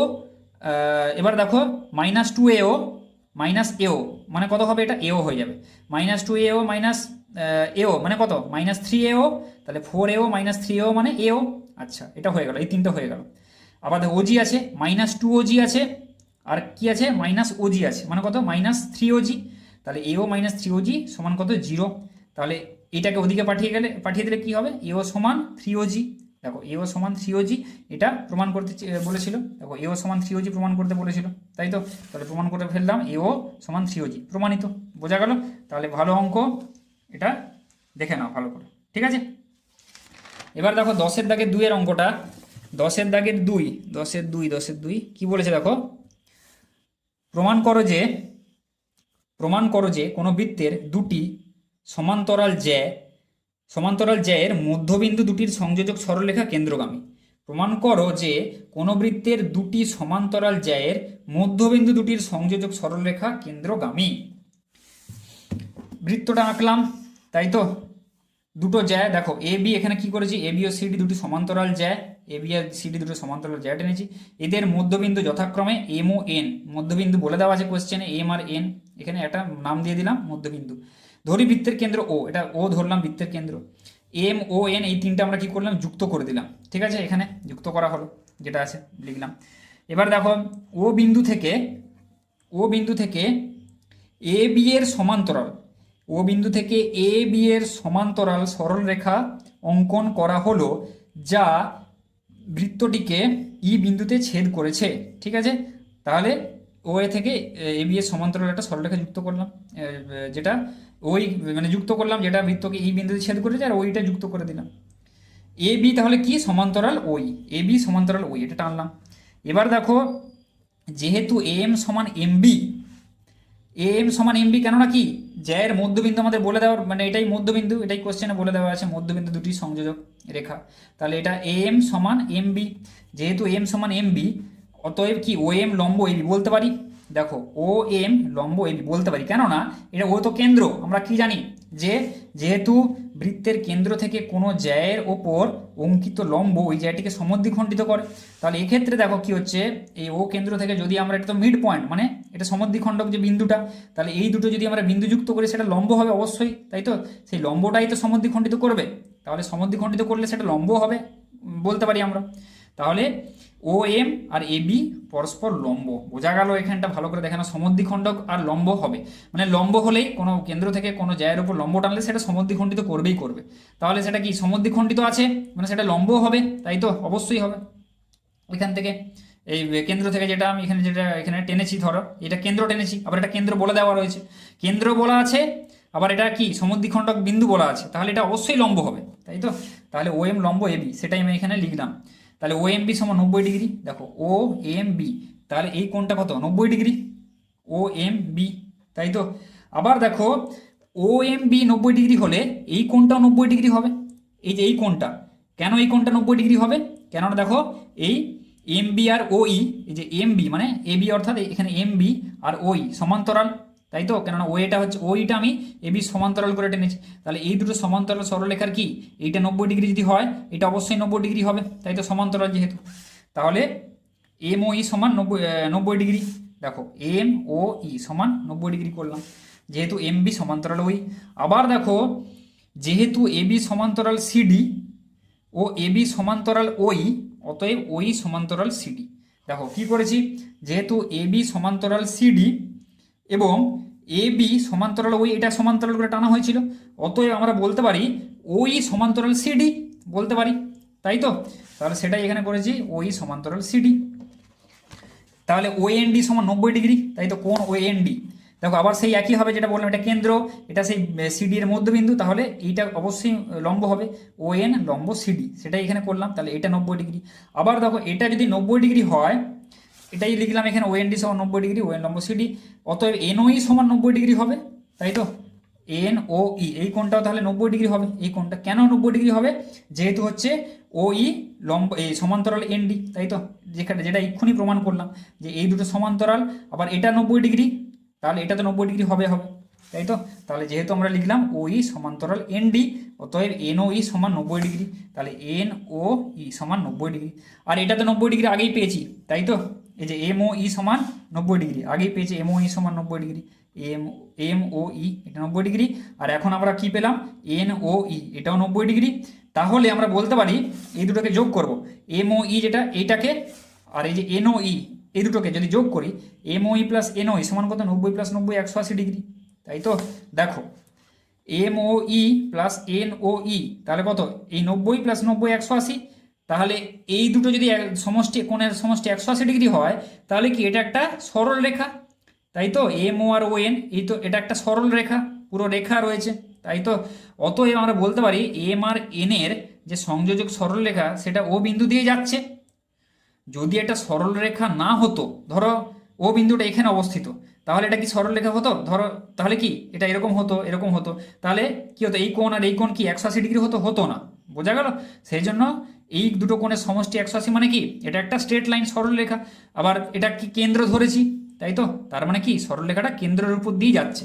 এবার দেখো মাইনাস 2AO মাইনাস এও মানে কত হবে, এটা এও হয়ে যাবে, মাইনাস টু এও মাইনাস এও মানে কত, মাইনাস থ্রি এও, তাহলে ফোর এও মাইনাস থ্রি এও মানে এও। আচ্ছা, এটা হয়ে গেল, এই তিনটে হয়ে গেল। আবার দেখো ওজি আছে, মাইনাস টু ওজি আছে, আর কি আছে, মাইনাস ওজি আছে, মানে কত, মাইনাস থ্রি ওজি। তাহলে এও মাইনাস থ্রি ওজি সমান কত, জিরো। তাহলে এটাকে ওদিকে পাঠিয়ে দিলে কি হবে, এও সমান থ্রি ওজি। দেখো এও সমান থ্রি ওজি, এটা প্রমাণ করতে বলেছিল। দেখো এও সমান থ্রি ওজি প্রমাণ করতে বলেছিল, তাই তো। তাহলে প্রমাণ করে ফেললাম, এও সমান থ্রি ওজি, প্রমাণিত। বোঝা গেল? তাহলে ভালো অঙ্ক, এটা দেখে নাও ভালো করে, ঠিক আছে। এবার দেখো 10-এর দাগের 2-এর অঙ্কটা, 10-এর দাগের 2 কি বলেছে দেখো, প্রমাণ করো যে কোনো বৃত্তের দুটি সমান্তরাল জ্যায়ের মধ্যবিন্দু দুটির সংযোজক সরলরেখা কেন্দ্রগামী। প্রমাণ করো যে কোনো বৃত্তের দুটি সমান্তরাল জ্যায়ের মধ্যবিন্দু দুটির সংযোজক সরলরেখা কেন্দ্রগামী। বৃত্তটা আঁকলাম, তাই তো। দুটো জ্যা, দেখো এ বি, এখানে কি করেছি, এ বি ও সিডি দুটি সমান্তরাল জ্যা, এ বি আর সিডি দুটো সমান্তরাল জ্যা টেনেছি। এদের মধ্যবিন্দু যথাক্রমে এম ও এন, মধ্যবিন্দু বলে দেওয়া আছে কোশ্চেনে, এম আর এন, এখানে একটা নাম দিয়ে দিলাম মধ্যবিন্দু। ধরি বৃত্তের কেন্দ্র ও, এটা ও ধরলাম বৃত্তের কেন্দ্র, এম ও এন এই তিনটা আমরা কি করলাম, যুক্ত করে দিলাম, ঠিক আছে। এখানে যুক্ত করা হলো, যেটা আছে লিখলাম। এবার দেখো ও বিন্দু থেকে এ বি এর সমান্তরাল, ও বিন্দু থেকে এ বি এর সমান্তরাল সরলরেখা অঙ্কন করা হলো, যা বৃত্তটিকে ই বিন্দুতে ছেদ করেছে, ঠিক আছে। তাহলে ও এ থেকে এ বি এর সমান্তরাল একটা সরলরেখা যুক্ত করলাম, যেটা ওই মানে যুক্ত করলাম, যেটা বৃত্তকে ই বিন্দুতে ছেদ করেছে, আর ওইটা যুক্ত করে দিলাম। এ বি তাহলে কি, সমান্তরাল ওই, এ বি সমান্তরাল ওই, এটা টানলাম। এবার দেখো যেহেতু এম সমান এম বি, এম সমান এম বি, কেননা কি, জ্যায়ের মধ্যবিন্দু আমাদের বলে দেওয়ার, মানে এটাই মধ্যবিন্দু, এটাই কোশ্চেনে বলে দেওয়া আছে, মধ্যবিন্দু দুটি সংযোজক রেখা। তাহলে এটা এম সমান এম বি, যেহেতু এম সমান এম বি, অতএব কি ও এম লম্ব এ বি বলতে পারি। দেখো ও এম লম্ব এ বি বলতে পারি, কেননা এটা ও তো কেন্দ্র, আমরা কি জানি যে যেহেতু বৃত্তের কেন্দ্র থেকে কোনো জ্যায়ের ওপর অঙ্কিত লম্ব ওই জ্যাটিকে সমদ্বিখণ্ডিত করে, তাহলে এক্ষেত্রে দেখো কি হচ্ছে, এই ও কেন্দ্র থেকে যদি আমরা, এটা তো মিড পয়েন্ট, মানে এটা সমদ্বিখণ্ডক যে বিন্দুটা, তাহলে এই দুটো যদি আমরা বিন্দু যুক্ত করি সেটা লম্ব হবে অবশ্যই, তাই তো। সেই লম্বটাই তো সমদ্বিখণ্ডিত করবে, তাহলে সমদ্বিখণ্ডিত করলে সেটা লম্ব হবে বলতে পারি আমরা। তাহলে ও এম আর এ বি পরস্পর লম্ব, বোঝা গেল এখানটা ভালো করে দেখানো, সমদ্বিখণ্ডক আর লম্ব হবে, মানে লম্ব হলেই কোনো কেন্দ্র থেকে কোনো জায়ের উপর লম্ব টানলে সেটা সমদ্বিখণ্ডিত করবেই করবে। তাহলে সেটা কি সমদ্বিখণ্ডিত আছে, মানে সেটা লম্ব হবে, তাই তো, অবশ্যই হবে। ওইখান থেকে এই কেন্দ্র থেকে যেটা আমি এখানে টেনেছি, ধরো এটা কেন্দ্র টেনেছি, আবার এটা কেন্দ্র বলে দেওয়া রয়েছে, কেন্দ্র বলা আছে, আবার এটা কি সমদ্বিখণ্ডক বিন্দু বলা আছে, তাহলে এটা অবশ্যই লম্ব হবে, তাই তো। তাহলে ও এম লম্ব এ বি, সেটাই আমি এখানে লিখলাম। তাহলে ও এম বি সমান 90 ডিগ্রি, দেখো ও এম বি, তাহলে এই কোণটা কত, 90 ডিগ্রি, ও এম বি, তাই তো। আবার দেখো ও এম বি 90 ডিগ্রি হলে এই কোণটাও 90 ডিগ্রি হবে, এই যে এই কোণটা, কেন এই কোণটা 90 ডিগ্রি হবে, কেননা দেখো এই এম বি আর ও ই, এই যে এম বি মানে এ বি, অর্থাৎ এখানে এম বি আর ওই সমান্তরাল, তাই তো, কেননা ওইটা হচ্ছে, ওইটা আমি এ বি সমান্তরাল করে টেনেছি, তাহলে এই দুটো সমান্তরাল সরলরেখার কি, এইটা 90 ডিগ্রি যদি হয়, এটা অবশ্যই 90 ডিগ্রি হবে, তাই তো, সমান্তরাল যেহেতু। তাহলে এম ও ই সমান 90 ডিগ্রি, দেখো এম ও ই সমান 90 ডিগ্রি করলাম, যেহেতু এম বি সমান্তরাল ওই। আবার দেখো যেহেতু এ বি সমান্তরাল সিডি ও এ বি সমান্তরাল ওই, অতএব ওই সমান্তরাল সিডি। দেখো কি করেছি, যেহেতু এ বি সমান্তরাল সিডি এবং এ বি সমান্তরাল ওই, এটা সমান্তরাল করে টানা হয়েছিল, অতএব আমরা বলতে পারি ওই সমান্তরাল সিডি বলতে পারি, তাই তো। তাহলে সেটাই এখানে করেছি, ওই সমান্তরাল সিডি। তাহলে ও এন ডি সমান 90 ডিগ্রি, তাই তো, কোণ ও এন ডি। দেখো আবার সেই একই হবে, যেটা বললাম, এটা কেন্দ্র, এটা সেই সিডি এর মধ্যবিন্দু, তাহলে এইটা অবশ্যই লম্ব হবে, ও এন লম্ব সিডি, সেটাই এখানে করলাম, তাহলে এটা 90 ডিগ্রি। আবার দেখো এটা যদি 90 ডিগ্রি হয়, এটাই লিখলাম এখানে, ও এন ডি সমান 90 ডিগ্রি, ও এন লম্ব সিডি, অতএব এন ও ই সমান 90 ডিগ্রি হবে, তাই তো। এন ও ই এই কোণটাও তাহলে 90 ডিগ্রি হবে, এই কোণটা কেন 90 ডিগ্রি হবে, যেহেতু হচ্ছে ও ই লম্ব এই সমান্তরাল এন ডি, তাই তো, যেটা এক্ষুনি প্রমাণ করলাম যে এই দুটো সমান্তরাল, আবার এটা 90 ডিগ্রি, তাহলে এটা তো 90 ডিগ্রি হবে, তাই তো। তাহলে যেহেতু আমরা লিখলাম ও ই সমান্তরাল এন ডি, অতএব এন ও ই সমান 90 ডিগ্রি, তাহলে এন ও ই সমান 90 ডিগ্রি, আর এটা তো 90 ডিগ্রি আগেই পেয়েছি, তাই তো, এই যে এম ও ই সমান 90 ডিগ্রি, আগেই পেয়েছে এম ও ই সমান 90 ডিগ্রি, এম ও ই এটা 90 ডিগ্রি, আর এখন আমরা কি পেলাম এন ও ই এটাও 90 ডিগ্রি। তাহলে আমরা বলতে পারি এই দুটোকে যোগ করব, এম ও ই যেটা এইটাকে আর এই যে এন ও ই এই দুটোকে যদি যোগ করি এম ও ই প্লাস এন ও ই সমান কত 90 + 90 180 ডিগ্রি, তাই তো। দেখো এম ও ই প্লাস এন ও ই তাহলে কত এই 90 + 90 180, তাহলে এই দুটো যদি সমষ্টি কোণের সমষ্টি 180 ডিগ্রি হয় তাহলে কি এটা একটা সরল রেখা, তাই তো। এম ও আর ও এন এই তো এটা একটা সরল রেখা, পুরো রেখা রয়েছে, তাই তো। অতএব আমরা বলতে পারি এম আর এন এর যে সংযোজক সরল রেখা সেটা ও বিন্দু দিয়ে যাচ্ছে। যদি এটা সরল রেখা না হতো, ধরো ও বিন্দুটা এখানে অবস্থিত, তাহলে এটা কি সরল রেখা হতো? ধরো তাহলে কি এটা এরকম হতো, এরকম হতো, তাহলে কি হতো এই কোণ আর এই কোণ কি 180 ডিগ্রি হতো? হতো না, বোঝা গেল। সেই জন্য এই দুটো কোণের সমষ্টি 180 মানে কি এটা একটা স্ট্রেট লাইন সরল রেখা। আবার এটা কি কেন্দ্র ধরেছি, তাই তো, তার মানে কি সরল রেখাটা কেন্দ্রের উপর দিয়ে যাচ্ছে,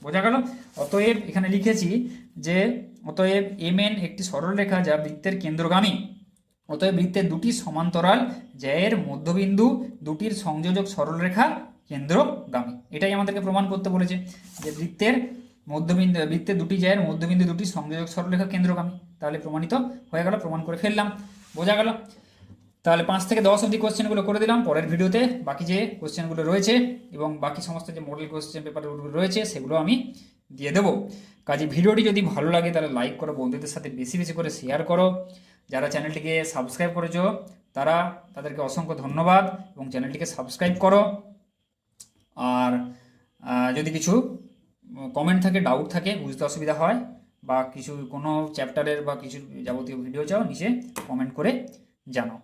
বোঝা গেল। অতএব এখানে লিখেছি যে অতএব এম এন একটি সরল রেখা যা বৃত্তের কেন্দ্রগামী। অতএব বৃত্তের দুটি সমান্তরাল জ্যায়ের মধ্যবিন্দু দুটির সংযোজক সরলরেখা কেন্দ্রগামী। এটাই আমাদেরকে প্রমাণ করতে বলেছে যে বৃত্তের দুটি জ্যায়ের মধ্যবিন্দু দুটি সংযোজক সরলরেখা কেন্দ্রগামী। তাহলে প্রমাণিত হয়ে গেল, প্রমাণ করে ফেললাম, বোঝা গেল। তাহলে 5 থেকে 10 অবধি কোশ্চেনগুলো করে দিলাম। পরের ভিডিওতে বাকি যে কোশ্চেনগুলো রয়েছে এবং বাকি সমস্ত যে মডেল কোশ্চেন পেপারগুলো রয়েছে সেগুলো আমি দিয়ে দেবো। কাজে ভিডিওটি যদি ভালো লাগে তাহলে লাইক করো, বন্ধুদের সাথে বেশি বেশি করে শেয়ার করো। যারা চ্যানেলটিকে সাবস্ক্রাইব করেছো তাদেরকে অসংখ্য ধন্যবাদ এবং চ্যানেলটিকে সাবস্ক্রাইব করো। আর যদি কিছু কমেন্ট থাকে, ডাউট থাকে, বুঝতে অসুবিধা হয় বা কিছু কোনো চ্যাপ্টারের বা কিছু যাবতীয় ভিডিও চাও নিচে কমেন্ট করে জানাও।